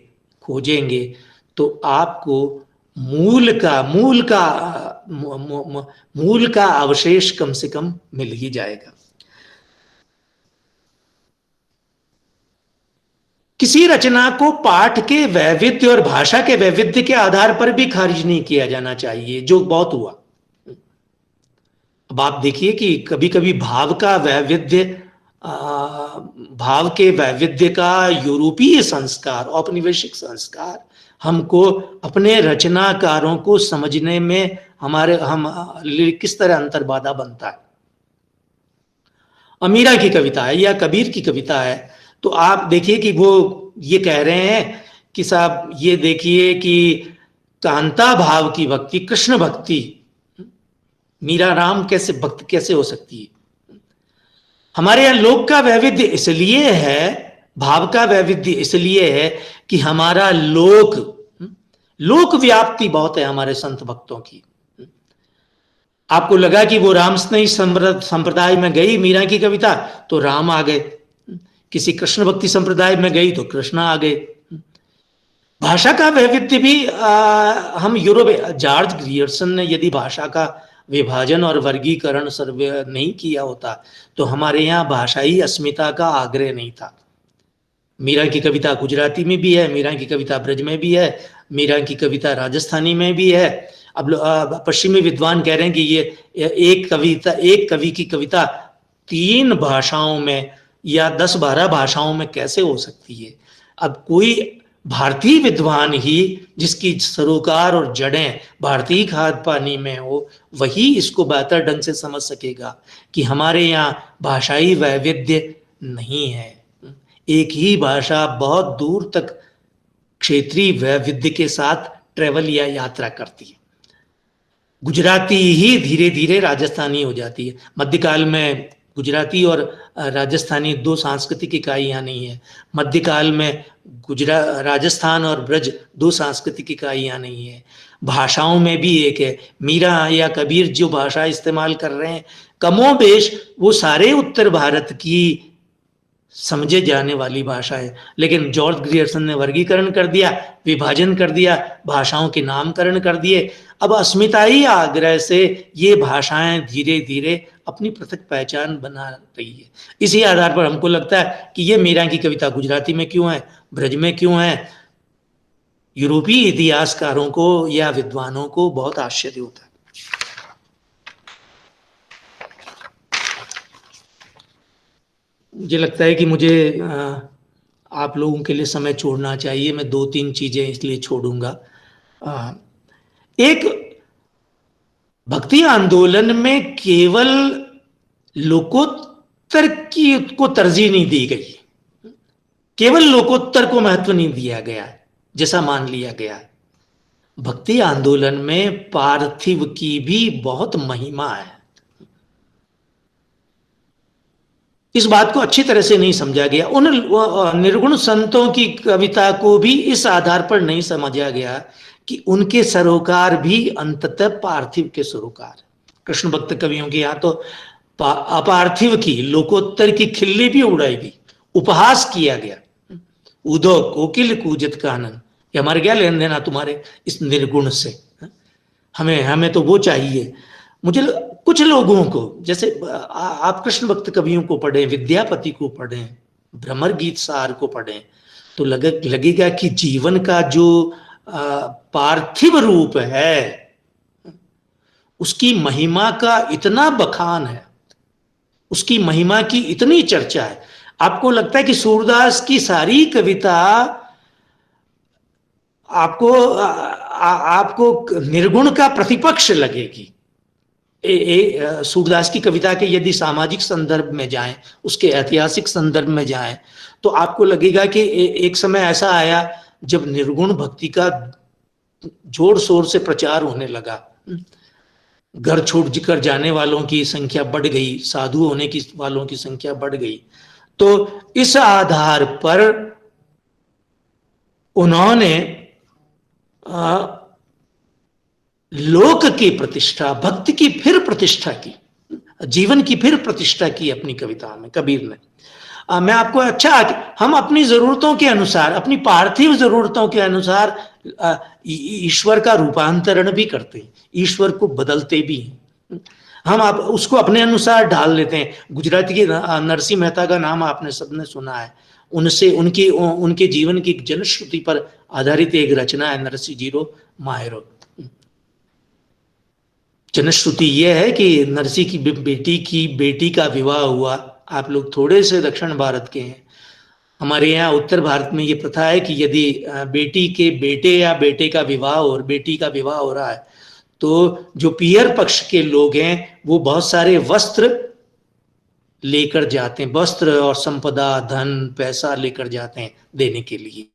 Speaker 1: खोजेंगे, तो आपको मूल का अवशेष कम से कम मिल ही जाएगा। किसी रचना को पाठ के वैविध्य और भाषा के वैविध्य के आधार पर भी खारिज नहीं किया जाना चाहिए, जो बहुत हुआ। अब आप देखिए कि कभी कभी भाव के वैविध्य का यूरोपीय संस्कार, औपनिवेशिक संस्कार हमको अपने रचनाकारों को समझने में हम किस तरह अंतर्बाधा बनता है। अमीरा की कविता है या कबीर की कविता है, तो आप देखिए कि वो ये कह रहे हैं कि साहब ये देखिए कि कांता भाव की भक्ति, कृष्ण भक्ति, मीरा राम कैसे भक्त कैसे हो सकती है। हमारे यहाँ लोक का वैविध्य इसलिए है, भाव का वैविध्य इसलिए है कि हमारा लोक व्याप्ति बहुत है हमारे संत भक्तों की। आपको लगा कि वो राम स्नेही संप्रदाय में गई मीरा की कविता तो राम आ गए, किसी कृष्ण भक्ति संप्रदाय में गई तो कृष्ण आ गए। भाषा का वैविध्य भी हम जॉर्ज ग्रियर्सन ने यदि भाषा का विभाजन और वर्गीकरण सर्वे नहीं किया होता तो हमारे यहाँ भाषाई अस्मिता का आग्रह नहीं था। मीरा की कविता गुजराती में भी है, मीरा की कविता ब्रज में भी है, मीरा की कविता राजस्थानी में भी है। अब पश्चिमी विद्वान कह रहे हैं कि ये एक कवि की कविता 3 भाषाओं में या 10-12 भाषाओं में कैसे हो सकती है। अब कोई भारतीय विद्वान ही जिसकी सरोकार और जड़ें भारतीय खाद्य पानी में हो, वही इसको बेहतर ढंग से समझ सकेगा कि हमारे यहाँ भाषाई वैविध्य नहीं है। एक ही भाषा बहुत दूर तक क्षेत्रीय वैविध्य के साथ ट्रेवल या यात्रा करती है। गुजराती ही धीरे धीरे राजस्थानी हो जाती है। मध्यकाल में गुजराती और राजस्थानी 2 सांस्कृतिक इकाइयाँ नहीं है। मध्यकाल में राजस्थान और ब्रज 2 सांस्कृतिक इकाइयाँ नहीं है। भाषाओं में भी एक है। मीरा या कबीर जो भाषा इस्तेमाल कर रहे हैं कमोबेश वो सारे उत्तर भारत की समझे जाने वाली भाषा है। लेकिन जॉर्ज ग्रियर्सन ने वर्गीकरण कर दिया, विभाजन कर दिया, भाषाओं के नामकरण कर दिए। अब अस्मिताई आग्रह से ये भाषाएं धीरे धीरे अपनी पृथक पहचान बना रही है। इसी आधार पर हमको लगता है कि ये मीरा की कविता गुजराती में क्यों है, ब्रज में क्यों है, यूरोपीय इतिहासकारों को या विद्वानों को बहुत आश्चर्य होता है। मुझे लगता है कि मुझे आप लोगों के लिए समय छोड़ना चाहिए। मैं 2-3 चीजें इसलिए छोड़ूंगा। एक, भक्ति आंदोलन में केवल लोकोत्तर की को तरजीह नहीं दी गई, केवल लोकोत्तर को महत्व नहीं दिया गया जैसा मान लिया गया। भक्ति आंदोलन में पार्थिव की भी बहुत महिमा है। इस बात को अच्छी तरह से नहीं समझा गया। उन निर्गुण संतों की कविता को भी इस आधार पर नहीं समझा गया कि उनके सरोकार भी अंततः पार्थिव के सरोकार। कृष्ण भक्त कवियों के यहाँ तो अपार्थिव की, लोकोत्तर की खिल्ली भी उड़ाई गई, उपहास किया गया। उदो कोकिल कूजत कानन, हमारे क्या लेन देना तुम्हारे इस निर्गुण से, हमें तो वो चाहिए। मुझे कुछ लोगों को, जैसे आप कृष्ण भक्त कवियों को पढ़ें, विद्यापति को पढ़ें, भ्रमर गीत सार को पढ़ें, तो लगेगा कि जीवन का जो पार्थिव रूप है उसकी महिमा का इतना बखान है, उसकी महिमा की इतनी चर्चा है। आपको लगता है कि सूरदास की सारी कविता आपको निर्गुण का प्रतिपक्ष लगेगी। सूरदास की कविता के यदि सामाजिक संदर्भ में जाएं, उसके ऐतिहासिक संदर्भ में जाएं, तो आपको लगेगा कि एक समय ऐसा आया जब निर्गुण भक्ति का जोर शोर से प्रचार होने लगा। घर छोड़ कर जाने वालों की संख्या बढ़ गई, साधु होने की वालों की संख्या बढ़ गई। तो इस आधार पर उन्होंने लोक की प्रतिष्ठा, भक्ति की फिर प्रतिष्ठा की, जीवन की फिर प्रतिष्ठा की अपनी कविता में कबीर ने। मैं आपको हम अपनी जरूरतों के अनुसार, अपनी पार्थिव जरूरतों के अनुसार ईश्वर का रूपांतरण भी करते हैं, ईश्वर को बदलते भी हैं। हम आप उसको अपने अनुसार ढाल लेते हैं। गुजराती के नरसिंह मेहता का नाम आपने सबने सुना है। उनसे उनके जीवन की जनश्रुति पर आधारित एक रचना है नरसिंह जीरो माहेरो। जनश्रुति यह है कि नरसिंह की बेटी का विवाह हुआ। आप लोग थोड़े से दक्षिण भारत के हैं, हमारे यहाँ उत्तर भारत में ये प्रथा है कि यदि बेटी के बेटे या बेटे का विवाह और बेटी का विवाह हो रहा है तो जो पियर पक्ष के लोग हैं वो बहुत सारे वस्त्र लेकर जाते हैं, वस्त्र और संपदा, धन, पैसा लेकर जाते हैं देने के लिए।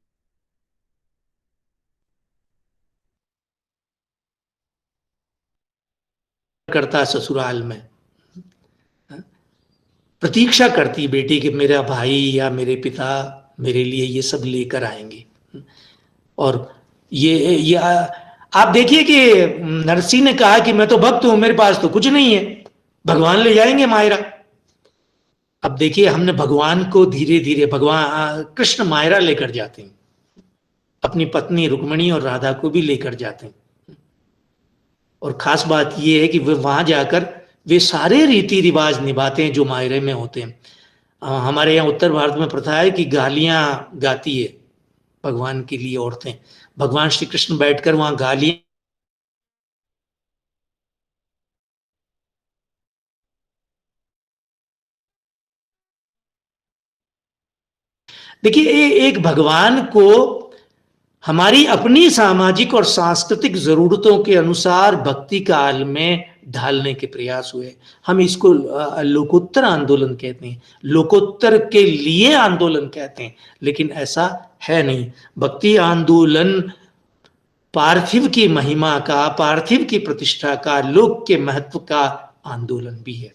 Speaker 1: करता ससुराल में प्रतीक्षा करती बेटी कि मेरा भाई या मेरे पिता मेरे लिए ये सब लेकर आएंगे। और ये आप देखिए कि नरसिंह ने कहा कि मैं तो भक्त हूं, मेरे पास तो कुछ नहीं है, भगवान ले जाएंगे मायरा। अब देखिए हमने भगवान को धीरे धीरे, भगवान कृष्ण मायरा लेकर जाते हैं, अपनी पत्नी रुक्मिणी और राधा को भी लेकर जाते हैं। और खास बात यह है कि वे वहां जाकर वे सारे रीति रिवाज निभाते हैं जो मायरे में होते हैं। हमारे यहाँ उत्तर भारत में प्रथा है कि गालियां गाती है भगवान के लिए औरतें। भगवान श्री कृष्ण बैठकर वहां गालियां, देखिए एक भगवान को हमारी अपनी सामाजिक और सांस्कृतिक जरूरतों के अनुसार भक्ति काल में ढालने के प्रयास हुए। हम इसको लोकोत्तर आंदोलन कहते हैं, लोकोत्तर के लिए आंदोलन कहते हैं, लेकिन ऐसा है नहीं। भक्ति आंदोलन पार्थिव की महिमा का, पार्थिव की प्रतिष्ठा का, लोक के महत्व का आंदोलन भी है।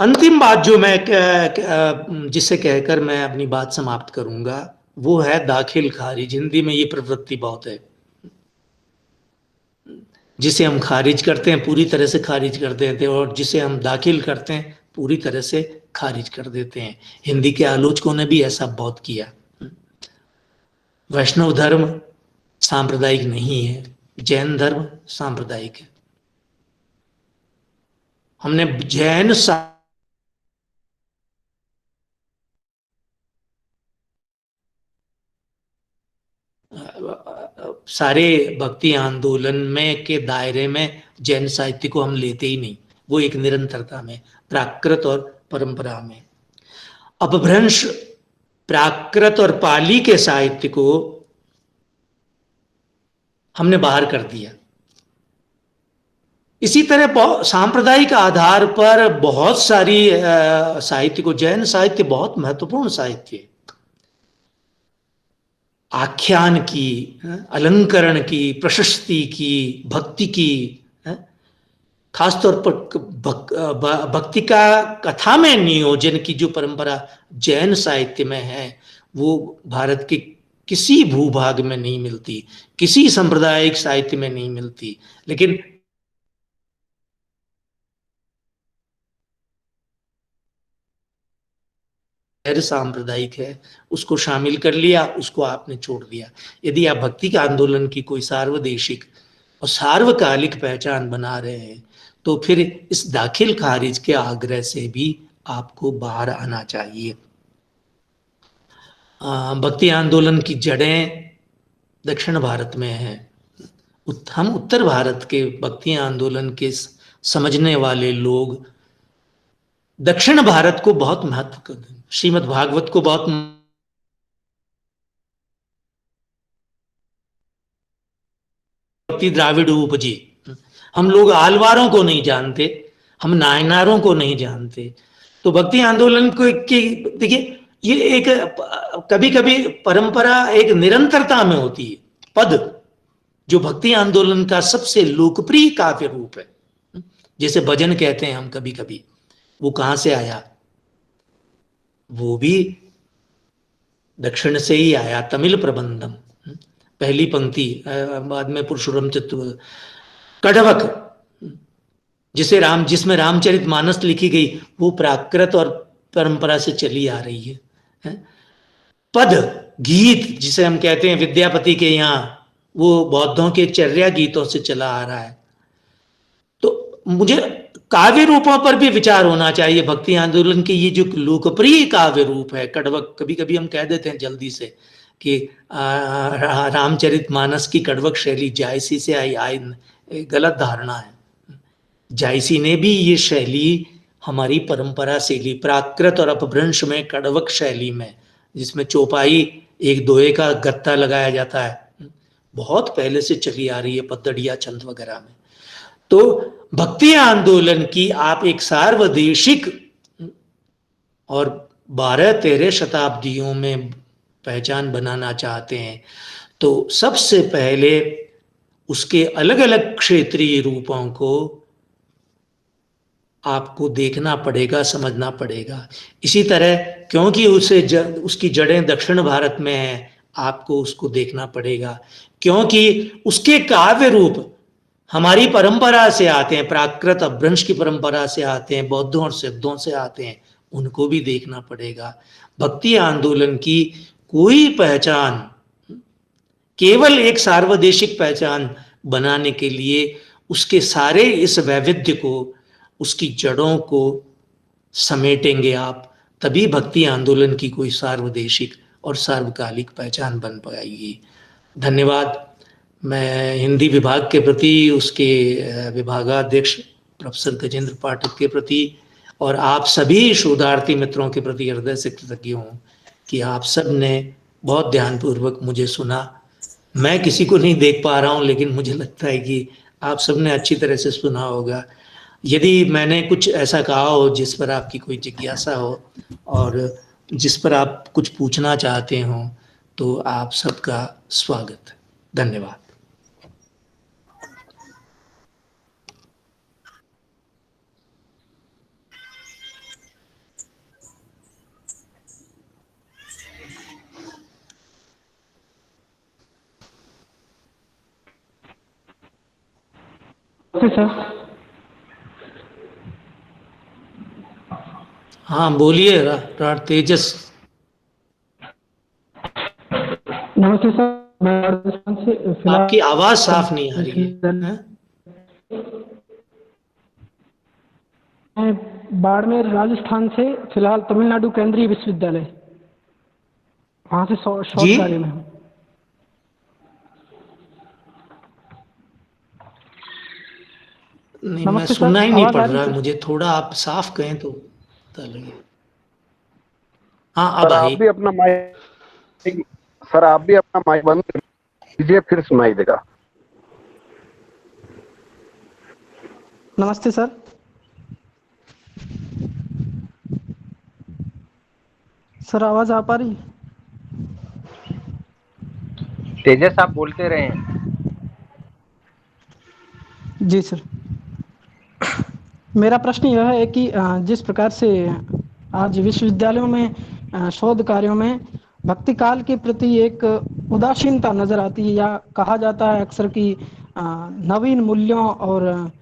Speaker 1: अंतिम बात जो मैं जिसे कहकर मैं अपनी बात समाप्त करूंगा वो है दाखिल खारिज। हिंदी में ये प्रवृत्ति बहुत है, जिसे हम खारिज करते हैं पूरी तरह से खारिज कर देते हैं, और जिसे हम दाखिल करते हैं पूरी तरह से खारिज कर देते हैं। हिंदी के आलोचकों ने भी ऐसा बहुत किया। वैष्णव धर्म सांप्रदायिक नहीं है, जैन धर्म सांप्रदायिक है। हमने जैन सारे भक्ति आंदोलन में के दायरे में जैन साहित्य को हम लेते ही नहीं। वो एक निरंतरता में, प्राकृत और परंपरा में। अपभ्रंश प्राकृत और पाली के साहित्य को हमने बाहर कर दिया। इसी तरह सांप्रदायिक आधार पर बहुत सारी साहित्य को, जैन साहित्य बहुत महत्वपूर्ण साहित्य है। आख्यान की, अलंकरण की, प्रशस्ति की, भक्ति की, खासतौर पर भक्ति का कथा में नियोजन की जो परंपरा जैन साहित्य में है, वो भारत के किसी भूभाग में नहीं मिलती, किसी सांप्रदायिक साहित्य में नहीं मिलती। लेकिन गैर सांप्रदायिक है, उसको शामिल कर लिया, उसको आपने छोड़ दिया। यदि आप भक्ति के आंदोलन की कोई सार्वदेशिक और सार्वकालिक पहचान बना रहे हैं, तो फिर इस दाखिल खारिज के आग्रह से भी आपको बाहर आना चाहिए। भक्ति आंदोलन की जड़ें दक्षिण भारत में हैं। हम उत्तर भारत के भक्ति आंदोलन के समझने वाले लोग दक्षिण भारत को बहुत महत्व करते हैं, श्रीमद् भागवत को बहुत द्राविड़ उपजी। हम लोग आलवारों को नहीं जानते, हम नायनारों को नहीं जानते। तो भक्ति आंदोलन को देखिए, ये एक कभी कभी परंपरा एक निरंतरता में होती है। पद जो भक्ति आंदोलन का सबसे लोकप्रिय काव्य रूप है, जैसे भजन कहते हैं हम कभी कभी, वो कहां से आया? वो भी दक्षिण से ही आया। तमिल प्रबंधम, पहली पंक्ति, बाद में पुरुषोत्तम चित्त, कड़वक जिसमें रामचरित मानस लिखी गई, वो प्राकृत और परंपरा से चली आ रही है। पद गीत जिसे हम कहते हैं विद्यापति के यहाँ, वो बौद्धों के चर्या गीतों से चला आ रहा है। तो मुझे काव्य रूपों पर भी विचार होना चाहिए। भक्ति आंदोलन के ये जो लोकप्रिय काव्य रूप है, कड़वक, कभी कभी हम कह देते हैं जल्दी से कि रामचरित मानस की कड़वक शैली जायसी से आई, गलत धारणा है। जायसी ने भी ये शैली हमारी परंपरा से ली, प्राकृत और अपभ्रंश में कड़वक शैली में, जिसमें चौपाई एक दोहे का गत्ता लगाया जाता है, बहुत पहले से चली आ रही है, पद्दड़िया छंद वगैरह में। तो भक्ति आंदोलन की आप एक सार्वदेशिक और 12-13 शताब्दियों में पहचान बनाना चाहते हैं, तो सबसे पहले उसके अलग अलग क्षेत्रीय रूपों को आपको देखना पड़ेगा, समझना पड़ेगा। इसी तरह क्योंकि उसकी जड़ें दक्षिण भारत में हैं, आपको उसको देखना पड़ेगा, क्योंकि उसके काव्य रूप हमारी परंपरा से आते हैं, प्राकृत अपभ्रंश की परंपरा से आते हैं, बौद्धों और सिद्धों से आते हैं, उनको भी देखना पड़ेगा। भक्ति आंदोलन की कोई पहचान केवल एक सार्वदेशिक पहचान बनाने के लिए उसके सारे इस वैविध्य को, उसकी जड़ों को समेटेंगे आप, तभी भक्ति आंदोलन की कोई सार्वदेशिक और सार्वकालिक पहचान बन पाएगी। धन्यवाद। मैं हिंदी विभाग के प्रति, उसके विभागाध्यक्ष प्रोफेसर गजेंद्र पाठक के प्रति और आप सभी शोधार्थी मित्रों के प्रति हृदय से कृतज्ञ हूँ कि आप सब ने बहुत ध्यानपूर्वक मुझे सुना। मैं किसी को नहीं देख पा रहा हूँ, लेकिन मुझे लगता है कि आप सब ने अच्छी तरह से सुना होगा। यदि मैंने कुछ ऐसा कहा हो जिस पर आपकी कोई जिज्ञासा हो और जिस पर आप कुछ पूछना चाहते हो, तो आप सबका स्वागत है। धन्यवाद।
Speaker 2: सर
Speaker 1: हाँ बोलिए तेजस।
Speaker 3: नमस्ते सर, मैं राजस्थान से
Speaker 1: आपकी आवाज
Speaker 3: फिलहाल
Speaker 1: साफ नहीं आ रही है, हैं?
Speaker 3: मैं बाड़मेर राजस्थान से फिलहाल तमिलनाडु केंद्रीय विश्वविद्यालय वहाँ से
Speaker 1: जी
Speaker 3: शोध कार्य में हूँ।
Speaker 1: नहीं, मैं
Speaker 3: नमस्ते
Speaker 1: सुनना
Speaker 3: सर,
Speaker 1: ही नहीं
Speaker 3: आवाज़
Speaker 1: पड़
Speaker 3: आ रही
Speaker 1: रहा है
Speaker 3: सर?
Speaker 1: मुझे, थोड़ा आप साफ कहें तो पता लगे। हाँ अब
Speaker 4: सर आप
Speaker 1: आई।
Speaker 4: भी अपना माइक सर आप भी अपना माइक बंद कर लीजिए, फिर सुनाई देगा।
Speaker 3: नमस्ते सर। सर आवाज़ आ पा रही?
Speaker 2: तेजस आप बोलते रहे हैं।
Speaker 3: जी सर। मेरा प्रश्न यह है कि जिस प्रकार से आज विश्वविद्यालयों में शोध कार्यों में भक्ति काल के प्रति एक उदासीनता नजर आती है, या कहा जाता है अक्सर कि नवीन मूल्यों और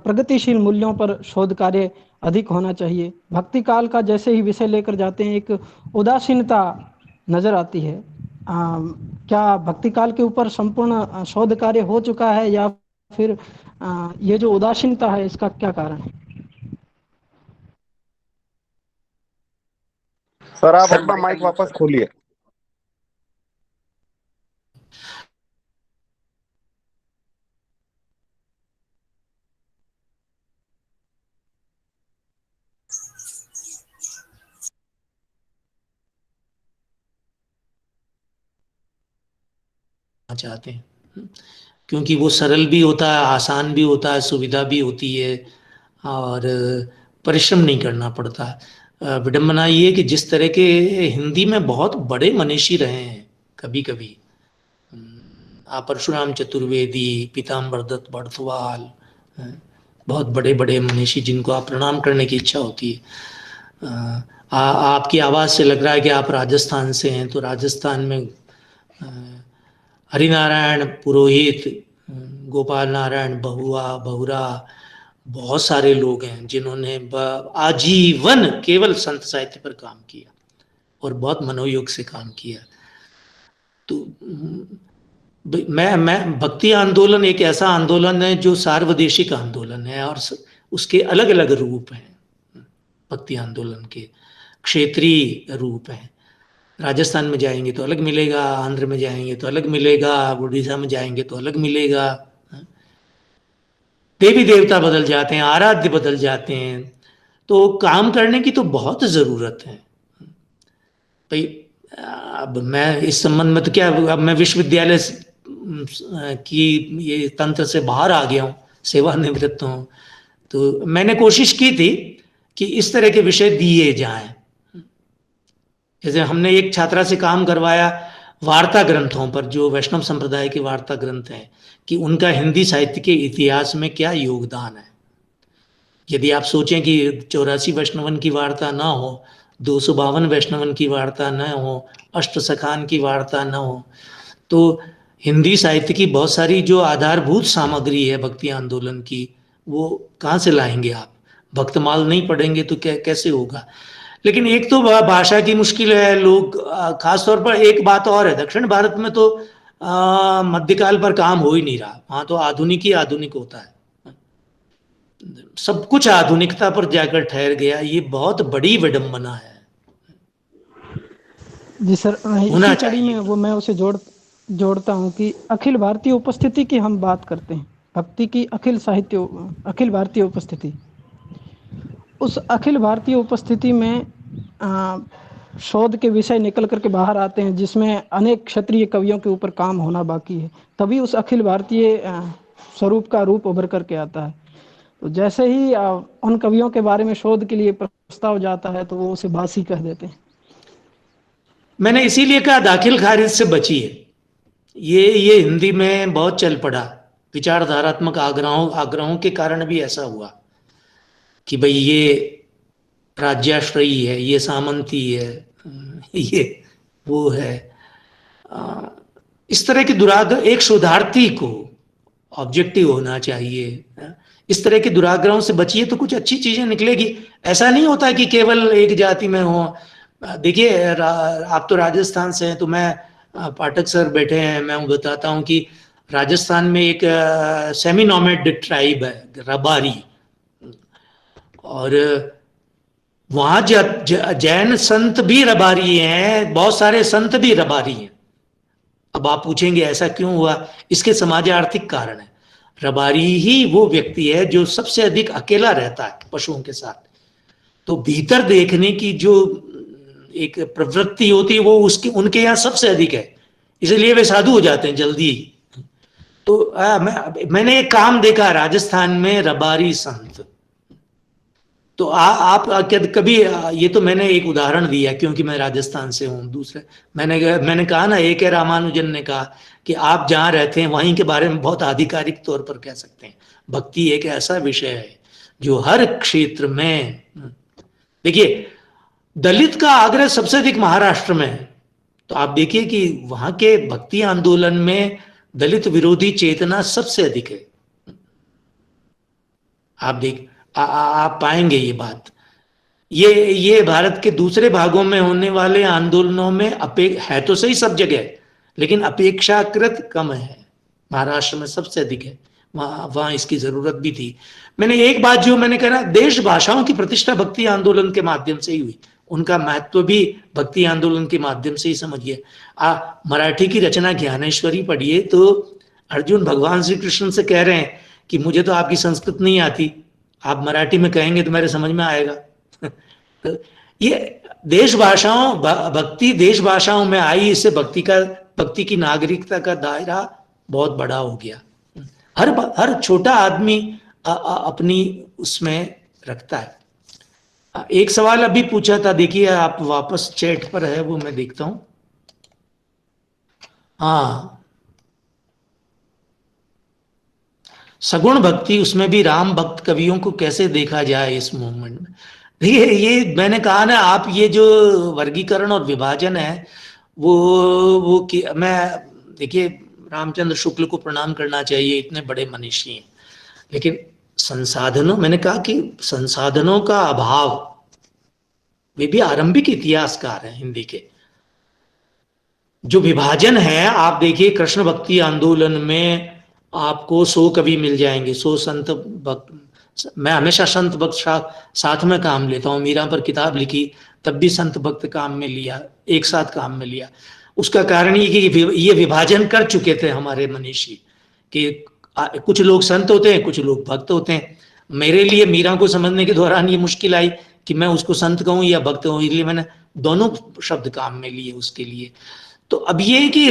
Speaker 3: प्रगतिशील मूल्यों पर शोध कार्य अधिक होना चाहिए। भक्ति काल का जैसे ही विषय लेकर जाते हैं, एक उदासीनता नजर आती है। क्या भक्ति काल के ऊपर संपूर्ण शोध कार्य हो चुका है, या फिर ये जो उदासीनता है इसका क्या कारण है?
Speaker 4: सर आप अपना माइक वापस खोलिए।
Speaker 1: चाहते हैं क्योंकि वो सरल भी होता है, आसान भी होता है, सुविधा भी होती है और परिश्रम नहीं करना पड़ता। विडंबना ये है कि जिस तरह के हिंदी में बहुत बड़े मनीषी रहे हैं, कभी कभी आप परशुराम चतुर्वेदी, पीताम्बर दत्त बड़थवाल, बहुत बड़े बड़े मनीषी जिनको आप प्रणाम करने की इच्छा होती है। आपकी आवाज़ से लग रहा है कि आप राजस्थान से हैं, तो राजस्थान में हरिनारायण पुरोहित, गोपाल नारायण बहुआ बहुरा, बहुत सारे लोग हैं जिन्होंने आजीवन केवल संत साहित्य पर काम किया और बहुत मनोयोग से काम किया। तो मैं भक्ति आंदोलन एक ऐसा आंदोलन है जो सार्वदेशिक आंदोलन है और उसके अलग अलग रूप हैं। भक्ति आंदोलन के क्षेत्रीय रूप हैं। राजस्थान में जाएंगे तो अलग मिलेगा, आंध्र में जाएंगे तो अलग मिलेगा, उड़ीसा में जाएंगे तो अलग मिलेगा। देवी देवता बदल जाते हैं, आराध्य बदल जाते हैं, तो काम करने की तो बहुत ज़रूरत है भाई। अब मैं इस संबंध में तो क्या, अब मैं विश्वविद्यालय की ये तंत्र से बाहर आ गया हूँ, सेवानिवृत्त हूँ, तो मैंने कोशिश की थी कि इस तरह के विषय दिए जाएं। जैसे हमने एक छात्रा से काम करवाया वार्ता ग्रंथों पर, जो वैष्णव संप्रदाय के वार्ता ग्रंथ हैं, कि उनका हिंदी साहित्य के इतिहास में क्या योगदान है। यदि आप सोचें कि 84 वैष्णवन की वार्ता ना हो, 252 वैष्णवन की वार्ता न हो, अष्ट सखान की वार्ता न हो, तो हिंदी साहित्य की बहुत सारी जो आधारभूत सामग्री है भक्ति आंदोलन की, वो कहाँ से लाएंगे आप? भक्तमाल नहीं पढ़ेंगे तो कैसे होगा? लेकिन एक तो भाषा की मुश्किल है, लोग खासतौर पर एक बात और है, दक्षिण भारत में तो मध्यकाल पर काम हो ही नहीं रहा, वहाँ तो आधुनिक ही आधुनिक होता है, सब कुछ आधुनिकता पर जाकर ठहर गया। ये बहुत बड़ी विडंबना है।
Speaker 3: जी सर,
Speaker 1: होना
Speaker 3: इसी कड़ी
Speaker 1: चाहिए
Speaker 3: में
Speaker 1: था।
Speaker 3: वो मैं उसे जोड़ता हूँ कि अखिल भारतीय उपस्थिति की हम बात करते हैं, भक्ति की अखिल भारतीय उपस्थिति। उस अखिल भारतीय उपस्थिति में शोध के विषय निकल करके बाहर आते हैं, जिसमें अनेक क्षत्रिय कवियों के ऊपर काम होना बाकी है, तभी उस अखिल भारतीय स्वरूप का रूप उभर करके आता है। तो जैसे ही उन कवियों के बारे में शोध के लिए प्रस्ताव जाता है तो वो उसे बासी कह देते हैं।
Speaker 1: मैंने इसीलिए कहा दाखिल खारिज से बचिए। ये हिंदी में बहुत चल पड़ा, विचारधारात्मक आग्रहों के कारण भी ऐसा हुआ कि भाई ये राज्याश्रयी है, ये सामंती है, ये वो है। इस तरह की दुराग एक शोधार्थी को ऑब्जेक्टिव होना चाहिए। इस तरह के दुराग्रहों से बचिए तो कुछ अच्छी चीजें निकलेगी। ऐसा नहीं होता कि केवल एक जाति में हो। देखिए आप तो राजस्थान से हैं, तो मैं पाठक सर बैठे हैं, मैं बताता हूँ कि राजस्थान में एक सेमी नॉमेड ट्राइब है, रबारी, और वहां जैन संत भी रबारी हैं, बहुत सारे संत भी रबारी हैं। अब आप पूछेंगे ऐसा क्यों हुआ? इसके समाज आर्थिक कारण है। रबारी ही वो व्यक्ति है जो सबसे अधिक अकेला रहता है पशुओं के साथ, तो भीतर देखने की जो एक प्रवृत्ति होती है वो उसकी उनके यहाँ सबसे अधिक है, इसलिए वे साधु हो जाते हैं जल्दी ही। तो मैंने एक काम देखा राजस्थान में, रबारी संत। तो आप कभी, ये तो मैंने एक उदाहरण दिया क्योंकि मैं राजस्थान से हूँ। दूसरे मैंने कहा ना, एक है रामानुजन ने कहा कि आप जहाँ रहते हैं वहीं के बारे में बहुत आधिकारिक तौर पर कह सकते हैं। भक्ति एक ऐसा विषय है जो हर क्षेत्र में, देखिए दलित का आग्रह सबसे अधिक महाराष्ट्र में है, तो आप देखिए कि वहां के भक्ति आंदोलन में दलित विरोधी चेतना सबसे अधिक है। आप पाएंगे ये बात। ये भारत के दूसरे भागों में होने वाले आंदोलनों में है तो सही सब जगह, लेकिन अपेक्षाकृत कम है। महाराष्ट्र में सबसे अधिक है, वहां इसकी जरूरत भी थी। मैंने एक बात जो मैंने कहा, देश भाषाओं की प्रतिष्ठा भक्ति आंदोलन के माध्यम से ही हुई, उनका महत्व भी भक्ति आंदोलन के माध्यम से ही समझिए। मराठी की रचना ज्ञानेश्वरी पढ़िए तो अर्जुन भगवान श्री कृष्ण से कह रहे हैं कि मुझे तो आपकी संस्कृत नहीं आती, आप मराठी में कहेंगे तो मेरे समझ में आएगा। तो ये देश भाषाओं, भक्ति देश भाषाओं में आई, इससे भक्ति की नागरिकता का दायरा बहुत बड़ा हो गया। हर छोटा आदमी अपनी उसमें रखता है। एक सवाल अभी पूछा था, देखिए आप वापस चैट पर है वो मैं देखता हूं। हाँ, सगुण भक्ति, उसमें भी राम भक्त कवियों को कैसे देखा जाए इस मूवमेंट में। देखिए ये मैंने कहा ना, आप ये जो वर्गीकरण और विभाजन है वो कि मैं, देखिए रामचंद्र शुक्ल को प्रणाम करना चाहिए, इतने बड़े मनीषी हैं, लेकिन संसाधनों, मैंने कहा कि संसाधनों का अभाव, वे भी आरंभिक इतिहासकार हैं हिंदी के। जो विभाजन है, आप देखिए कृष्ण भक्ति आंदोलन में आपको 100 कवि मिल जाएंगे, 100 संत भक्त। मैं हमेशा संत भक्त साथ में काम लेता हूँ। मीरा पर किताब लिखी तब भी संत भक्त काम में लिया, एक साथ काम में लिया। उसका कारण ये कि ये विभाजन कर चुके थे हमारे मनीषी कि कुछ लोग संत होते हैं, कुछ लोग भक्त होते हैं। मेरे लिए मीरा को समझने के दौरान ये मुश्किल आई कि मैं उसको संत कहूँ या भक्त कहूँ, इसलिए मैंने दोनों शब्द काम में लिए उसके लिए। तो अब ये कि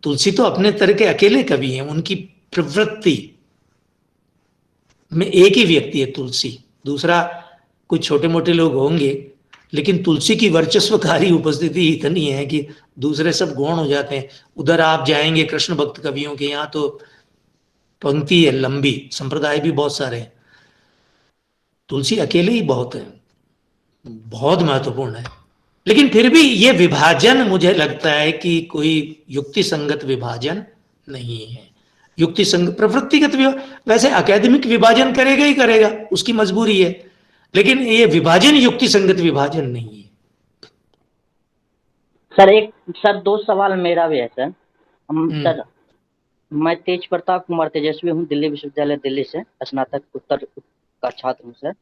Speaker 1: तुलसी तो अपने तरह के अकेले कवि हैं, उनकी प्रवृत्ति में एक ही व्यक्ति है तुलसी, दूसरा कुछ छोटे मोटे लोग होंगे, लेकिन तुलसी की वर्चस्वकारी उपस्थिति इतनी है कि दूसरे सब गौण हो जाते हैं। उधर आप जाएंगे कृष्ण भक्त कवियों के यहाँ तो पंक्ति है लंबी, संप्रदाय भी बहुत सारे हैं, तुलसी अकेले ही बहुत है, बहुत महत्वपूर्ण है। लेकिन फिर भी ये विभाजन मुझे लगता है कि कोई युक्ति संगत विभाजन नहीं है। युक्ति संगत प्रवृत्तिगत वैसे एकेडमिक विभाजन करेगा ही करेगा, उसकी मजबूरी है, लेकिन ये विभाजन युक्ति संगत विभाजन नहीं है।
Speaker 5: सर दो सवाल मेरा भी है सर। सर मैं तेज प्रताप कुमार तेजस्वी हूँ, दिल्ली विश्वविद्यालय दिल्ली से स्नातक उत्तर का छात्र हूँ सर।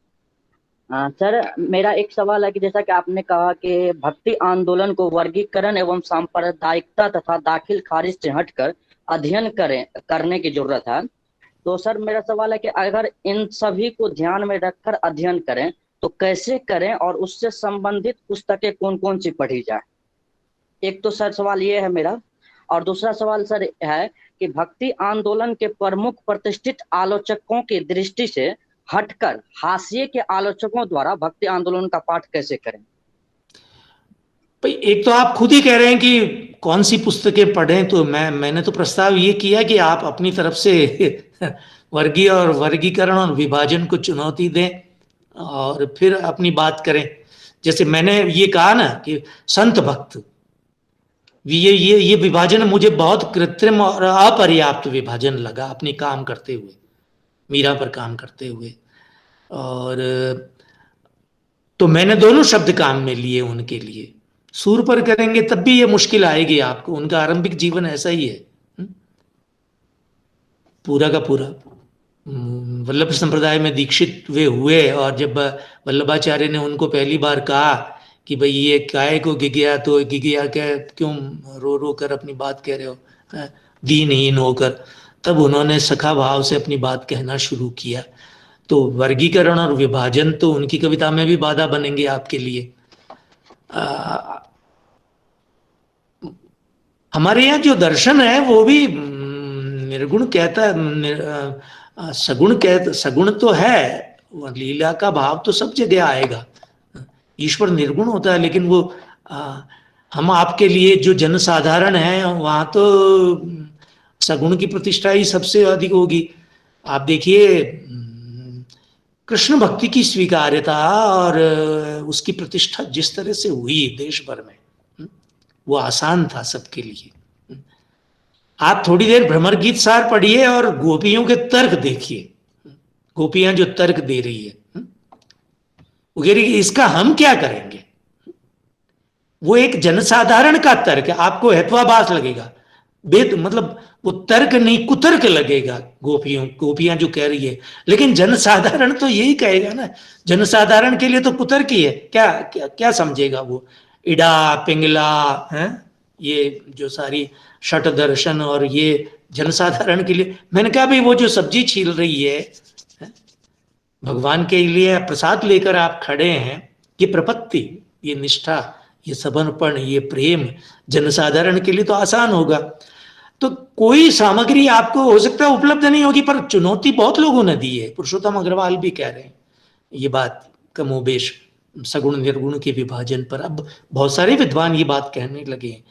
Speaker 5: सर मेरा एक सवाल है कि जैसा कि आपने कहा कि भक्ति आंदोलन को वर्गीकरण एवं सांप्रदायिकता तथा दाखिल खारिज से हटकर अध्ययन करने की जरूरत है, तो सर मेरा सवाल है कि अगर इन सभी को ध्यान में रखकर अध्ययन करें तो कैसे करें और उससे संबंधित पुस्तकें कौन कौन सी पढ़ी जाए? एक तो सर सवाल ये है मेरा, और दूसरा सवाल सर है कि भक्ति आंदोलन के प्रमुख प्रतिष्ठित आलोचकों की दृष्टि से हटकर हाशिए के आलोचकों द्वारा भक्ति आंदोलन का पाठ कैसे करें?
Speaker 1: भाई एक तो आप खुद ही कह रहे हैं कि कौन सी पुस्तकें पढ़ें, तो मैंने तो प्रस्ताव ये किया कि आप अपनी तरफ से वर्गीकरण और विभाजन को चुनौती दें और फिर अपनी बात करें। जैसे मैंने ये कहा ना कि संत भक्त, ये विभाजन मुझे बहुत कृत्रिम और अपर्याप्त विभाजन लगा अपनी काम करते हुए। मीरा पर काम करते हुए। और तो मैंने दोनों शब्द काम में लिए उनके लिए। सूर पर करेंगे तब भी ये मुश्किल आएगी आपको, उनका आरंभिक जीवन ऐसा ही है पूरा का पूरा। वल्लभ संप्रदाय में दीक्षित वे हुए, और जब वल्लभाचार्य ने उनको पहली बार कहा कि भाई ये काय को गिगिया, तो गिगिया क्या, क्यों रो रो कर अपनी बात कह रहे हो, दीनहीन होकर, तब उन्होंने सखा भाव से अपनी बात कहना शुरू किया। तो वर्गीकरण और विभाजन तो उनकी कविता में भी बाधा बनेंगे आपके लिए। हमारे यहाँ जो दर्शन है वो भी निर्गुण कहता है, सगुण कहता, सगुण तो है, लीला का भाव तो सब जगह आएगा। ईश्वर निर्गुण होता है, लेकिन वो हम आपके लिए जो जनसाधारण है वहां तो सगुण की प्रतिष्ठा ही सबसे अधिक होगी। आप देखिए कृष्ण भक्ति की स्वीकार्यता और उसकी प्रतिष्ठा जिस तरह से हुई देश भर में, वो आसान था सबके लिए। आप थोड़ी देर भ्रमर गीत सार पढ़िए और गोपियों के तर्क देखिए, गोपियां जो तर्क दे रही है, वो कह रही है इसका हम क्या करेंगे। वो एक जनसाधारण का तर्क है, आपको हेत्वाभास लगेगा, वेद मतलब वो तर्क नहीं कुतर्क लगेगा गोपियां जो कह रही है, लेकिन जनसाधारण तो यही कहेगा ना। जनसाधारण के लिए तो कुतर्क ही है, क्या क्या क्या समझेगा वो, इडा पिंगला है, ये जो सारी षट दर्शन, और ये जनसाधारण के लिए। मैंने कहा भाई वो जो सब्जी छील रही है, भगवान के लिए प्रसाद लेकर आप खड़े हैं, ये प्रपत्ति, ये निष्ठा, ये समर्पण, ये प्रेम जनसाधारण के लिए तो आसान होगा। तो कोई सामग्री आपको हो सकता है उपलब्ध नहीं होगी, पर चुनौती बहुत लोगों ने दी है। पुरुषोत्तम अग्रवाल भी कह रहे हैं ये बात कमोबेश सगुण निर्गुण के विभाजन पर। अब बहुत सारे विद्वान ये बात कहने लगे,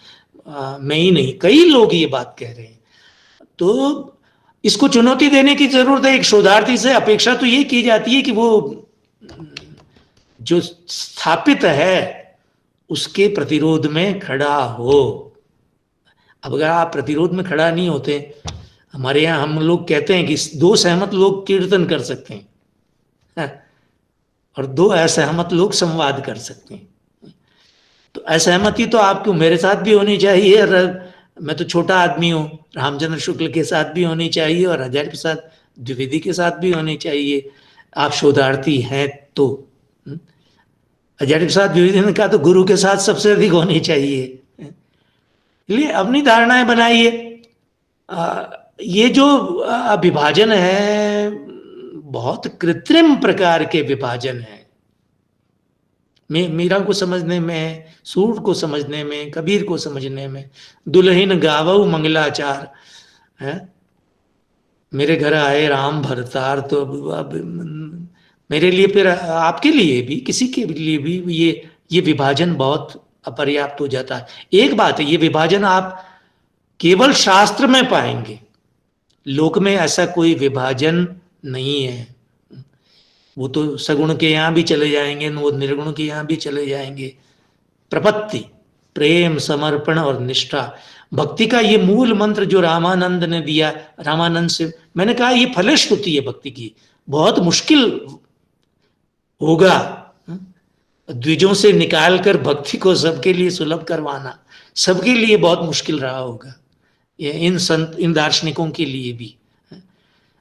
Speaker 1: मैं ही नहीं, कई लोग ये बात कह रहे हैं। तो इसको चुनौती देने की जरूरत है। एक शोधार्थी से अपेक्षा तो ये की जाती है कि वो जो स्थापित है उसके प्रतिरोध में खड़ा हो। अब अगर आप प्रतिरोध में खड़ा नहीं होते, हमारे यहाँ हम लोग कहते हैं कि दो सहमत लोग कीर्तन कर सकते हैं और दो असहमत लोग संवाद कर सकते हैं। तो असहमति तो आपको मेरे साथ भी होनी चाहिए, और मैं तो छोटा आदमी हूँ, रामचंद्र शुक्ल के साथ भी होनी चाहिए, और हजारी प्रसाद द्विवेदी के साथ भी होनी चाहिए। आप शोधार्थी हैं तो हजारी प्रसाद द्विवेदी ने कहा तो गुरु के साथ सबसे अधिक होनी चाहिए। इसलिए अपनी धारणाएं बनाइए। ये जो विभाजन है बहुत कृत्रिम प्रकार के विभाजन है। मीरा को समझने में, सूर को समझने में, कबीर को समझने में, दुल्हन गावऊ मंगलाचार है, मेरे घर आए राम भरतार। तो अब मेरे लिए, फिर आपके लिए भी, किसी के लिए भी ये विभाजन बहुत अपर्याप्त हो जाता है। एक बात है, ये विभाजन आप केवल शास्त्र में पाएंगे, लोक में ऐसा कोई विभाजन नहीं है। वो तो सगुण के यहाँ भी चले जाएंगे, वो निर्गुण के यहाँ भी चले जाएंगे। प्रपत्ति, प्रेम, समर्पण और निष्ठा, भक्ति का ये मूल मंत्र जो रामानंद ने दिया। रामानंद से मैंने कहा ये फलश्रुति है भक्ति की, बहुत मुश्किल होगा द्विजों से निकालकर भक्ति को सबके लिए सुलभ करवाना, सबके लिए बहुत मुश्किल रहा होगा, ये इन संत, इन दार्शनिकों के लिए भी।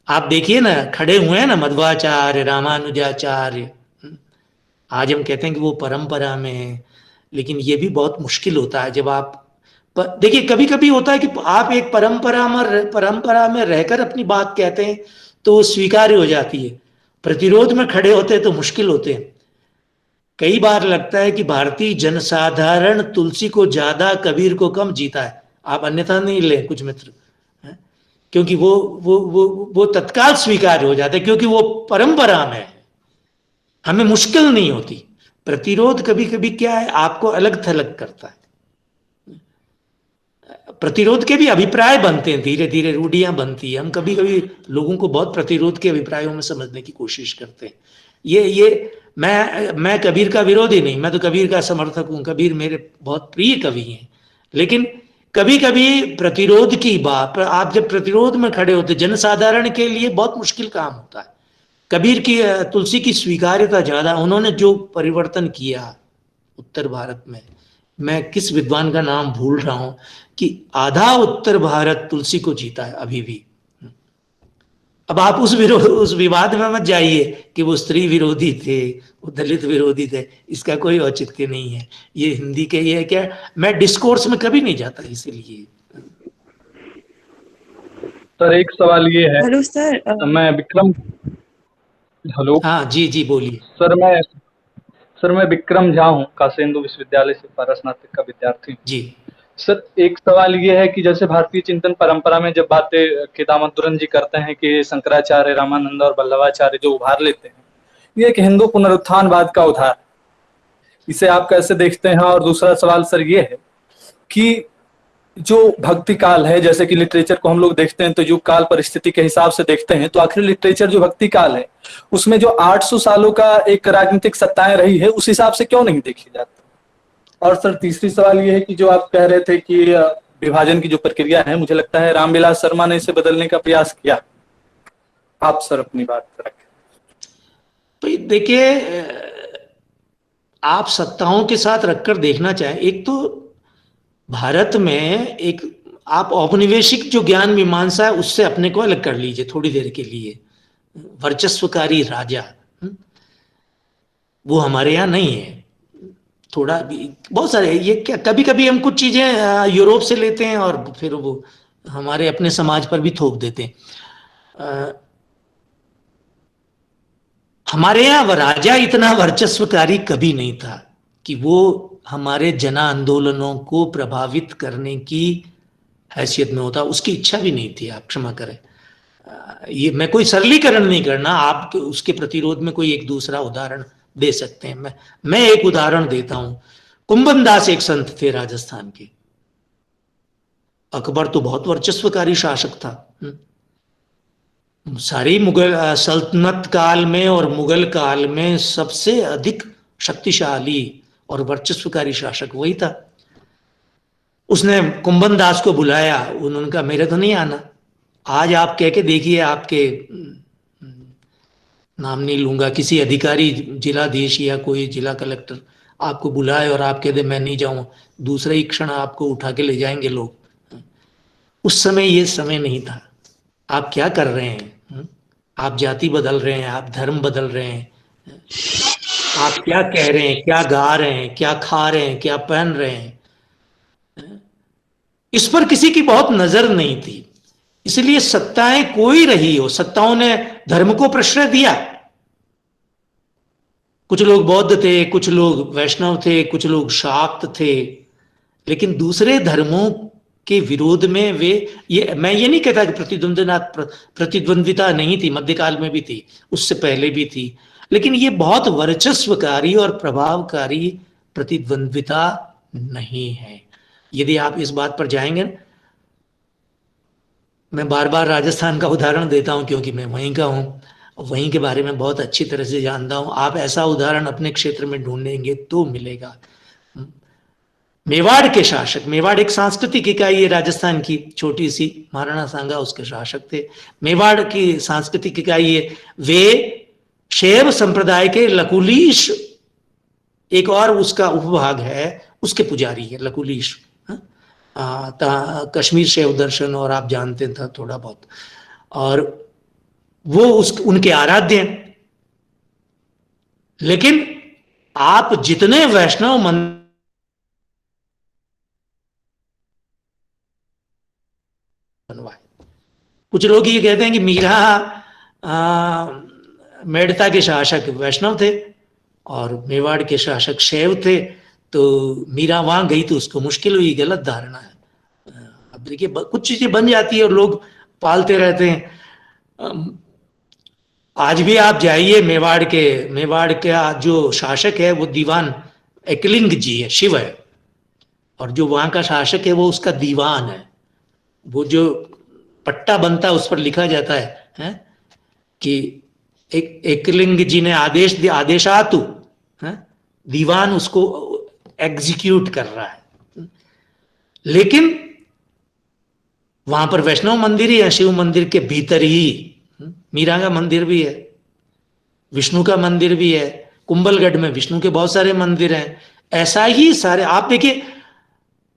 Speaker 1: आप देखिए ना, खड़े हुए हैं ना मध्वाचार्य, रामानुजाचार्य, आज हम कहते हैं कि वो परंपरा में है, लेकिन ये भी बहुत मुश्किल होता है जब आप देखिए, कभी कभी होता है कि आप एक परंपरा में रहकर अपनी बात कहते हैं तो स्वीकार्य हो जाती है, प्रतिरोध में खड़े होते हैं तो मुश्किल होते हैं। कई बार लगता है कि भारतीय जनसाधारण तुलसी को ज्यादा, कबीर को कम जीता है। आप अन्यथा नहीं ले कुछ मित्र, क्योंकि वो तत्काल स्वीकार्य हो जाता है, क्योंकि वो परंपरा में है, हमें मुश्किल नहीं होती। प्रतिरोध कभी कभी क्या है, आपको अलग थलग करता है। प्रतिरोध के भी अभिप्राय बनते हैं, धीरे धीरे रूढ़ियां बनती है। हम कभी कभी लोगों को बहुत प्रतिरोध के अभिप्रायों में समझने की कोशिश करते हैं। ये मैं कबीर का विरोधी नहीं, मैं तो कबीर का समर्थक हूँ, कबीर मेरे बहुत प्रिय कवि हैं, लेकिन कभी कभी प्रतिरोध की बात, आप जब प्रतिरोध में खड़े होते, जनसाधारण के लिए बहुत मुश्किल काम होता है। कबीर की तुलसी की स्वीकार्यता ज्यादा, उन्होंने जो परिवर्तन किया उत्तर भारत में, मैं किस विद्वान का नाम भूल रहा हूं, कि आधा उत्तर भारत तुलसी को जीता है अभी भी। अब आप उस विवाद में मत जाइए कि वो स्त्री विरोधी थे, वो दलित विरोधी थे, इसका कोई औचित्य नहीं है। ये हिंदी के ये क्या, मैं डिस्कोर्स में कभी नहीं जाता इसीलिए।
Speaker 6: सर एक सवाल ये है।
Speaker 7: Hello sir.
Speaker 6: मैं विक्रम, हेलो।
Speaker 1: हाँ जी जी बोलिए।
Speaker 6: सर मैं विक्रम झा हूँ, काशीहिंदू विश्वविद्यालय से पारस्नातक का विद्यार्थी हूँ
Speaker 1: जी
Speaker 6: सर। एक सवाल ये है कि जैसे भारतीय चिंतन परंपरा में जब बातें केदामधुरन जी करते हैं कि शंकराचार्य, रामानंद और वल्लभाचार्य जो उभार लेते हैं, ये एक हिंदू पुनरुत्थानवाद का उधार, इसे आप कैसे देखते हैं? और दूसरा सवाल सर ये है कि जो भक्ति काल है, जैसे कि लिटरेचर को हम लोग देखते हैं तो युग काल परिस्थिति के हिसाब से देखते हैं, तो आखिर लिटरेचर जो भक्ति काल है उसमें जो 800 सालों का एक राजनीतिक सत्ताएं रही है उस हिसाब से क्यों नहीं देखी जाती? और सर तीसरी सवाल ये है कि जो आप कह रहे थे कि विभाजन की जो प्रक्रिया है, मुझे लगता है रामविलास शर्मा ने इसे बदलने का प्रयास किया। आप सर अपनी बात रखें।
Speaker 1: तो देखिए, आप सत्ताओं के साथ रखकर देखना चाहें, एक तो भारत में एक आप औपनिवेशिक जो ज्ञान मीमांसा है उससे अपने को अलग कर लीजिए थोड़ी देर के लिए। वर्चस्वकारी राजा वो हमारे यहाँ नहीं है। थोड़ा भी बहुत सारे ये क्या, कभी कभी हम कुछ चीजें यूरोप से लेते हैं और फिर वो हमारे अपने समाज पर भी थोप देते हैं। हमारे यहाँ राजा इतना वर्चस्वकारी कभी नहीं था कि वो हमारे जन आंदोलनों को प्रभावित करने की हैसियत में होता, उसकी इच्छा भी नहीं थी। आप क्षमा करें, ये मैं कोई सरलीकरण नहीं करना, आप उसके प्रतिरोध में कोई एक दूसरा उदाहरण दे सकते हैं। मैं एक उदाहरण देता हूं। कुंभन दास एक संत थे राजस्थान के। अकबर तो बहुत वर्चस्वकारी शासक था, सारी मुगल सल्तनत काल में और मुगल काल में सबसे अधिक शक्तिशाली और वर्चस्वकारी शासक वही था। उसने कुंभन दास को बुलाया, उन्होंने कहा मेरे तो नहीं आना, आज आप कह के देखिए, आपके नाम नहीं लूंगा, किसी अधिकारी, जिलाधीश या कोई जिला कलेक्टर आपको बुलाए और आप कह दे मैं नहीं जाऊं, दूसरे ही क्षण आपको उठा के ले जाएंगे लोग। उस समय ये समय नहीं था। आप क्या कर रहे हैं? आप जाति बदल रहे हैं, आप धर्म बदल रहे हैं, आप क्या कह रहे हैं, क्या गा रहे हैं, क्या खा रहे हैं, क्या पहन रहे हैं, इस पर किसी की बहुत नजर नहीं थी। इसलिए सत्ताएं कोई रही हो, सत्ताओं ने धर्म को प्रश्रय दिया। कुछ लोग बौद्ध थे, कुछ लोग वैष्णव थे, कुछ लोग शाक्त थे, लेकिन दूसरे धर्मों के विरोध में वे, ये मैं ये नहीं कहता कि प्रतिद्वंद्विता नहीं थी, मध्यकाल में भी थी, उससे पहले भी थी, लेकिन ये बहुत वर्चस्वकारी और प्रभावकारी प्रतिद्वंद्विता नहीं है। यदि आप इस बात पर जाएंगे, मैं बार बार राजस्थान का उदाहरण देता हूं क्योंकि मैं वहीं का हूं, वहीं के बारे में बहुत अच्छी तरह से जानता हूं। आप ऐसा उदाहरण अपने क्षेत्र में ढूंढेंगे तो मिलेगा। मेवाड़ के शासक, मेवाड़ एक सांस्कृतिक इकाई है राजस्थान की, छोटी सी, महाराणा सांगा उसके शासक थे। मेवाड़ की सांस्कृतिक इकाई है, वे शैव संप्रदाय के लकुलीश, एक और उसका उपभाग है, उसके पुजारी है लकुलीश। कश्मीर शैव दर्शन और आप जानते था थोड़ा बहुत, और वो उनके आराध्य हैं। लेकिन आप जितने वैष्णव मंदिर, कुछ लोग ये कहते हैं कि मीरा मेड़ता के शासक वैष्णव थे और मेवाड़ के शासक शैव थे, तो मीरा वहां गई तो उसको मुश्किल हुई। गलत धारणा है। अब देखिए कुछ चीजें बन जाती है और लोग पालते रहते हैं। आज भी आप जाइए मेवाड़ का जो शासक है वो दीवान एकलिंग जी है, शिव है, और जो वहां का शासक है वो उसका दीवान है। वो जो पट्टा बनता है उस पर लिखा जाता है कि एकलिंग जी ने आदेश दिया, आदेशातु, दीवान उसको एग्जीक्यूट कर रहा है। लेकिन वहां पर वैष्णव मंदिर ही है, शिव मंदिर के भीतर ही मीरा का मंदिर भी है, विष्णु का मंदिर भी है, कुंभलगढ़ में विष्णु के बहुत सारे मंदिर हैं। ऐसा ही सारे आप देखिए,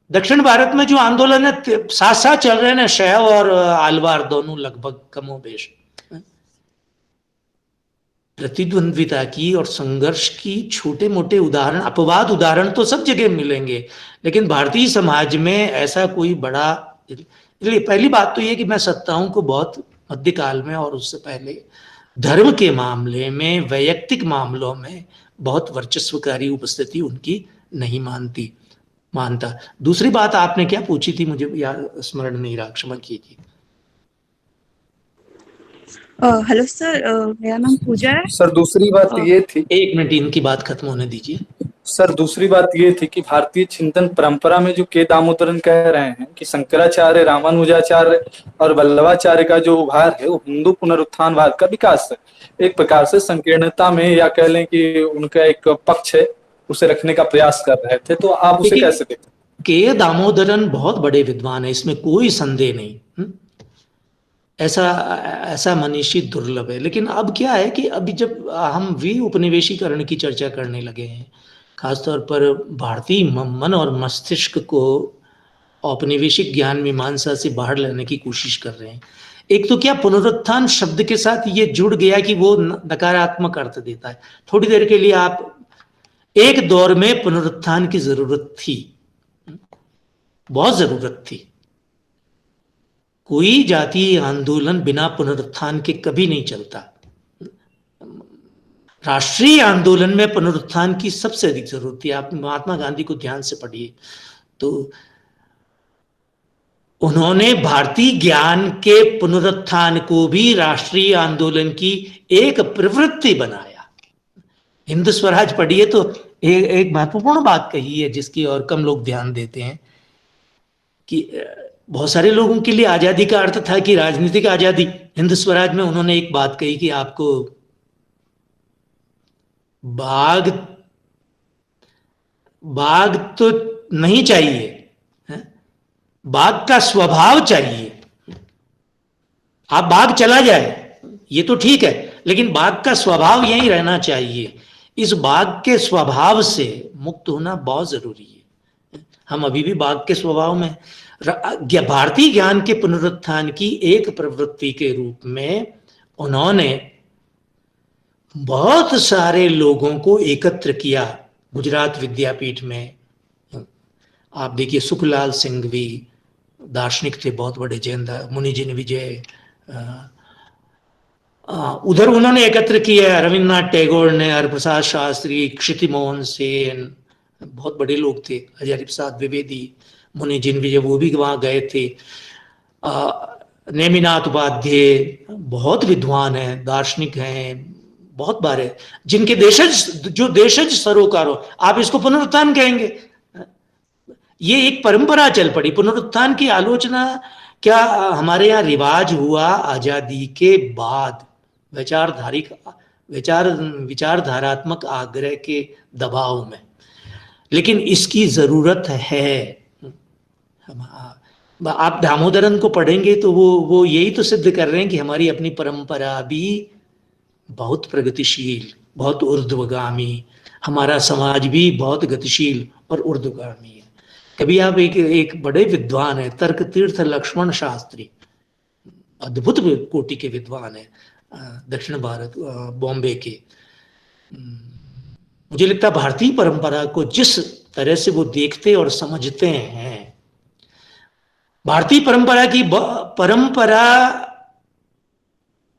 Speaker 1: दक्षिण भारत में जो आंदोलन है साथ साथ चल रहे हैं ना, शैव और आलवार दोनों लगभग कमोबेश। प्रतिद्वंद्विता की और संघर्ष की छोटे मोटे उदाहरण, अपवाद उदाहरण तो सब जगह मिलेंगे, लेकिन भारतीय समाज में ऐसा कोई बड़ा, इसलिए पहली बात तो ये कि मैं सत्ताओं को बहुत मध्यकाल में और उससे पहले धर्म के मामले में, वैयक्तिक मामलों में बहुत वर्चस्वकारी उपस्थिति उनकी नहीं मानता। दूसरी बात आपने क्या पूछी थी, मुझे याद स्मरण नहीं रहा, क्षमा कीजिए।
Speaker 7: हेलो सर, मेरा नाम पूजा है।
Speaker 6: सर दूसरी बात ये थी,
Speaker 1: एक मिनट इनकी बात खत्म होने दीजिए।
Speaker 6: सर दूसरी बात ये थी कि भारतीय चिंतन परंपरा में जो के दामोदरन कह रहे हैं कि शंकराचार्य, रामानुजाचार्य और वल्लभाचार्य का जो उभार है वो हिंदू पुनरुत्थानवाद का विकास है। एक प्रकार से संकीर्णता में, या कह लें कि उनका एक पक्ष है, उसे रखने का प्रयास कर रहे थे। तो आप उसे कैसे देखते हैं?
Speaker 1: के दामोदरन बहुत बड़े विद्वान है, इसमें कोई संदेह नहीं। ऐसा मनीषी दुर्लभ है। लेकिन अब क्या है कि अभी जब हम उपनिवेशीकरण की चर्चा करने लगे हैं, खासतौर पर भारतीय मन और मस्तिष्क को औपनिवेशिक ज्ञान मीमांसा से बाहर लाने की कोशिश कर रहे हैं। एक तो क्या पुनरुत्थान शब्द के साथ ये जुड़ गया कि वो नकारात्मक अर्थ देता है। थोड़ी देर के लिए आप, एक दौर में पुनरुत्थान की जरूरत थी, बहुत जरूरत थी। कोई जातीय आंदोलन बिना पुनरुत्थान के कभी नहीं चलता। राष्ट्रीय आंदोलन में पुनरुत्थान की सबसे अधिक जरूरत थी। आप महात्मा गांधी को ध्यान से पढ़िए तो उन्होंने भारतीय ज्ञान के पुनरुत्थान को भी राष्ट्रीय आंदोलन की एक प्रवृत्ति बनाया। हिंदू स्वराज पढ़िए तो एक महत्वपूर्ण बात कही है जिसकी और कम लोग ध्यान देते हैं कि बहुत सारे लोगों के लिए आजादी का अर्थ था कि राजनीतिक आजादी। हिंदू स्वराज में उन्होंने एक बात कही कि आपको बाघ तो नहीं चाहिए, बाघ का स्वभाव चाहिए। आप बाघ चला जाए ये तो ठीक है, लेकिन बाघ का स्वभाव यही रहना चाहिए। इस बाघ के स्वभाव से मुक्त होना बहुत जरूरी है। हम अभी भी बाघ के स्वभाव में। भारतीय ज्ञान के पुनरुत्थान की एक प्रवृत्ति के रूप में उन्होंने बहुत सारे लोगों को एकत्र किया। गुजरात विद्यापीठ में आप देखिए, सुखलाल सिंघवी दार्शनिक थे, बहुत बड़े जैन, मुनिजिन विजय, उधर उन्होंने एकत्र किया। रविन्द्रनाथ टैगोर ने, हरप्रसाद शास्त्री, क्षिति मोहन सेन, बहुत बड़े लोग थे, हजारी प्रसाद द्विवेदी, मुनिजिन विजय, वो भी वहां गए थे। नेमिनाथ उपाध्याय बहुत विद्वान हैं, दार्शनिक हैं, बहुत बारे, जिनके देशज सरोकारों, आप इसको पुनरुत्थान कहेंगे। ये एक परंपरा चल पड़ी पुनरुत्थान की आलोचना। क्या हमारे यहाँ रिवाज हुआ आजादी के बाद विचारधारात्मक आग्रह के दबाव में, लेकिन इसकी जरूरत है। आप दामोदरन को पढ़ेंगे तो वो यही तो सिद्ध कर रहे हैं कि हमारी अपनी परंपरा भी बहुत प्रगतिशील, बहुत ऊर्ध्वगामी, हमारा समाज भी बहुत गतिशील और ऊर्ध्वगामी है। कभी आप एक बड़े विद्वान है, तर्क तीर्थ लक्ष्मण शास्त्री, अद्भुत कोटि के विद्वान है, दक्षिण भारत बॉम्बे के। मुझे लगता है भारतीय परंपरा को जिस तरह से वो देखते और समझते हैं, भारतीय परंपरा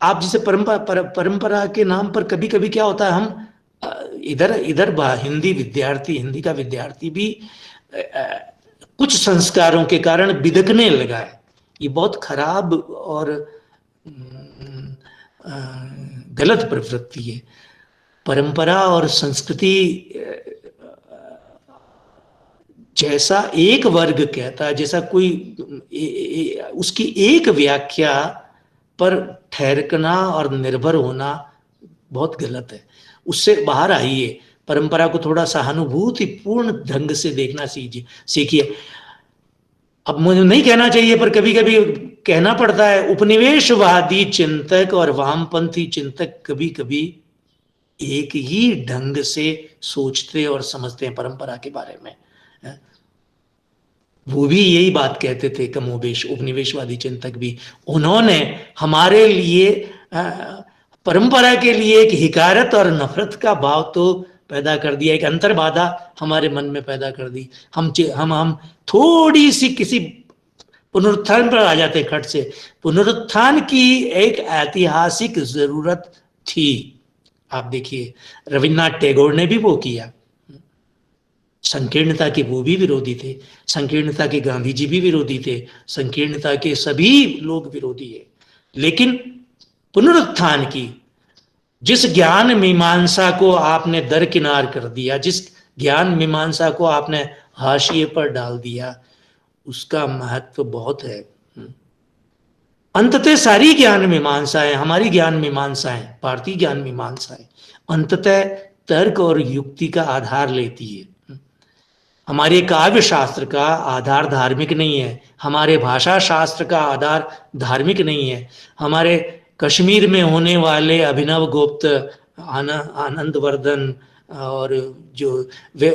Speaker 1: आप जिसे परंपरा के नाम पर कभी कभी क्या होता है, हम इधर हिंदी का विद्यार्थी भी कुछ संस्कारों के कारण बिदकने लगा है। ये बहुत खराब और गलत प्रवृत्ति है। परंपरा और संस्कृति जैसा एक वर्ग कहता है, जैसा कोई उसकी एक व्याख्या पर ठहरना और निर्भर होना बहुत गलत है। उससे बाहर आइए, परंपरा को थोड़ा सहानुभूतिपूर्ण ढंग से देखना सीखिए। अब मुझे नहीं कहना चाहिए पर कभी कभी कहना पड़ता है, उपनिवेशवादी चिंतक और वामपंथी चिंतक कभी कभी एक ही ढंग से सोचते और समझते हैं परंपरा के बारे में। वो भी यही बात कहते थे कमोबेश, उपनिवेशवादी चिंतक भी। उन्होंने हमारे लिए परंपरा के लिए एक हिकारत और नफरत का भाव तो पैदा कर दिया, एक अंतर्बाधा हमारे मन में पैदा कर दी। हम थोड़ी सी किसी पुनरुत्थान पर आ जाते खट से। पुनरुत्थान की एक ऐतिहासिक जरूरत थी। आप देखिए रविन्द्रनाथ टैगोर ने भी वो किया, संकीर्णता के वो भी विरोधी थे, संकीर्णता के गांधी जी भी विरोधी थे, संकीर्णता के सभी लोग विरोधी है। लेकिन पुनरुत्थान की जिस ज्ञान मीमांसा को आपने दरकिनार कर दिया, जिस ज्ञान मीमांसा को आपने हाशिए पर डाल दिया, उसका महत्व बहुत है। अंततः सारी ज्ञान मीमांसाएं, हमारी ज्ञान मीमांसाएं, भारतीय ज्ञान मीमांसाएं अंततः तर्क और युक्ति का आधार लेती है। हमारे काव्य शास्त्र का आधार धार्मिक नहीं है, हमारे भाषा शास्त्र का आधार धार्मिक नहीं है। हमारे कश्मीर में होने वाले अभिनव गुप्त, आनंदवर्धन और जो वे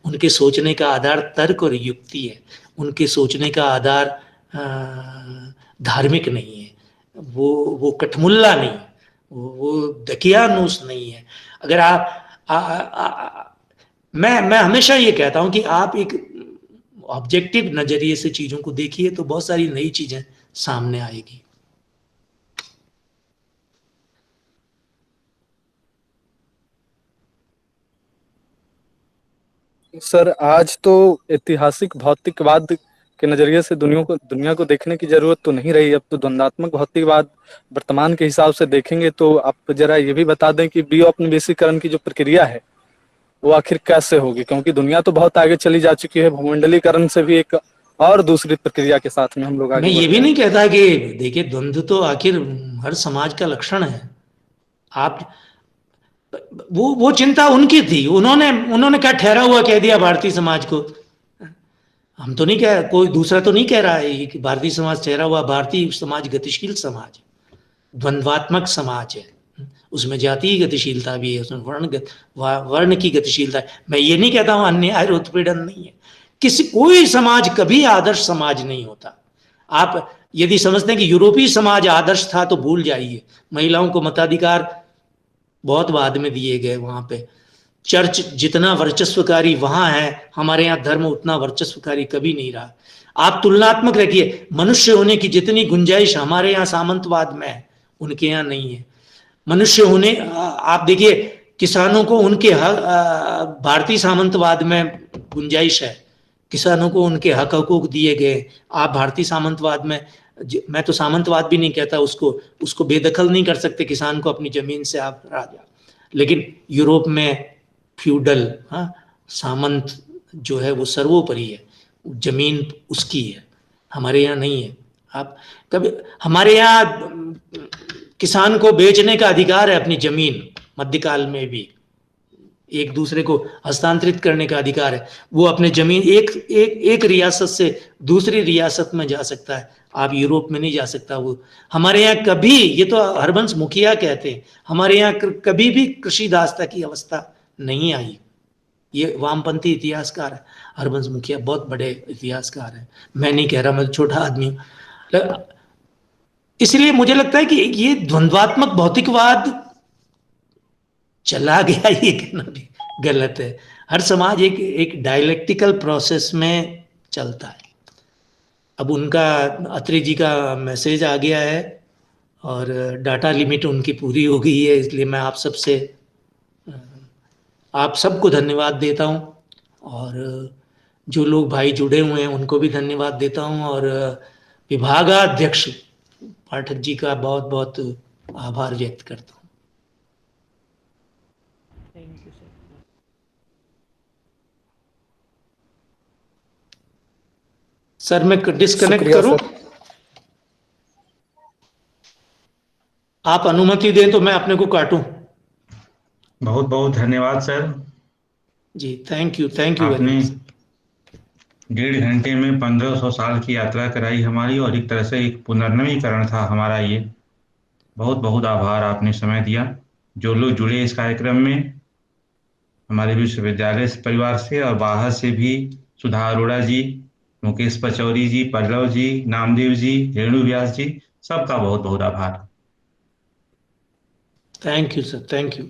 Speaker 1: उनके सोचने का आधार तर्क और युक्ति है, उनके सोचने का आधार धार्मिक नहीं है। वो कठमुल्ला नहीं, वो दकियानूस नहीं है। अगर मैं हमेशा ये कहता हूं कि आप एक ऑब्जेक्टिव नजरिए से चीजों को देखिए तो बहुत सारी नई चीजें सामने आएगी।
Speaker 6: सर आज तो ऐतिहासिक भौतिकवाद के नजरिए से दुनिया को देखने की जरूरत तो नहीं रही। अब तो द्वंद्वात्मक भौतिकवाद वर्तमान के हिसाब से देखेंगे। तो आप जरा ये भी बता दें कि बायोपनिवेशीकरण की जो प्रक्रिया है वो आखिर कैसे होगी, क्योंकि दुनिया तो बहुत आगे चली जा चुकी है। भूमंडलीकरण से भी एक और दूसरी प्रक्रिया के साथ में हम लोग आगे
Speaker 1: मैं ये भी नहीं कहता कि देखिए द्वंद्व तो आखिर हर समाज का लक्षण है। आप वो चिंता उनकी थी, उन्होंने क्या ठहरा हुआ कह दिया भारतीय समाज को। हम तो नहीं कह, कोई दूसरा तो नहीं कह रहा है कि भारतीय समाज ठहरा हुआ। भारतीय समाज गतिशील समाज, द्वंद्वात्मक समाज है, उसमें जातीय गतिशीलता भी है, उसमें वर्ण की गतिशीलता है। मैं ये नहीं कहता हूं अन्याय उत्पीड़न नहीं है। कोई समाज कभी आदर्श समाज नहीं होता। आप यदि समझते हैं कि यूरोपीय समाज आदर्श था तो भूल जाइए। महिलाओं को मताधिकार बहुत बाद में दिए गए, वहां पे चर्च जितना वर्चस्वकारी वहां है, हमारे यहाँ धर्म उतना वर्चस्वकारी कभी नहीं रहा। आप तुलनात्मक रखिए, मनुष्य होने की जितनी गुंजाइश हमारे यहाँ सामंतवाद में है उनके यहाँ नहीं है। मनुष्य होने, आप देखिए किसानों को उनके हक, भारतीय सामंतवाद में गुंजाइश है, किसानों को उनके हक हकूक दिए गए। आप भारतीय सामंतवाद में, मैं तो सामंतवाद भी नहीं कहता, उसको बेदखल नहीं कर सकते किसान को अपनी जमीन से, आप राजा। लेकिन यूरोप में फ्यूडल सामंत जो है वो सर्वोपरि है, जमीन उसकी है, हमारे यहाँ नहीं है। आप कभी, हमारे यहाँ किसान को बेचने का अधिकार है अपनी जमीन, मध्यकाल में भी एक दूसरे को हस्तांतरित करने का अधिकार है। वो अपने जमीन एक रियासत से दूसरी रियासत में जा सकता है, आप यूरोप में नहीं जा सकता। वो हमारे यहाँ कभी, ये तो हरबंस मुखिया कहते हैं, हमारे यहाँ कभी भी कृषि दासता की अवस्था नहीं आई। ये वामपंथी इतिहासकार है हरबंस मुखिया, बहुत बड़े इतिहासकार है। मैं नहीं कह रहा, मैं छोटा आदमी हूं। इसलिए मुझे लगता है कि ये द्वंद्वात्मक भौतिकवाद चला गया, ये कहना भी गलत है। हर समाज एक डायलेक्टिकल प्रोसेस में चलता है। अब उनका, अत्रे जी का मैसेज आ गया है और डाटा लिमिट उनकी पूरी हो गई है, इसलिए मैं आप सबको धन्यवाद देता हूं और जो लोग भाई जुड़े हुए हैं उनको भी धन्यवाद देता हूं और विभागाध्यक्ष पाठक जी का बहुत बहुत आभार व्यक्त करता हूं। सर मैं डिस्कनेक्ट करूं? आप अनुमति दें तो मैं अपने को काटूं।
Speaker 8: बहुत बहुत धन्यवाद sir
Speaker 1: ji, thank you very much.
Speaker 8: 1.5 घंटे में 1500 साल की यात्रा कराई हमारी, और एक तरह से एक पुनर्नवीकरण था हमारा ये। बहुत बहुत आभार, आपने समय दिया। जो लोग जुड़े इस कार्यक्रम में हमारे विश्वविद्यालय परिवार से और बाहर से भी, सुधा अरोड़ा जी, मुकेश पचौरी जी, पल्लव जी, नामदेव जी, रेणु व्यास जी, सबका बहुत बहुत आभार।
Speaker 1: Thank you sir, thank you.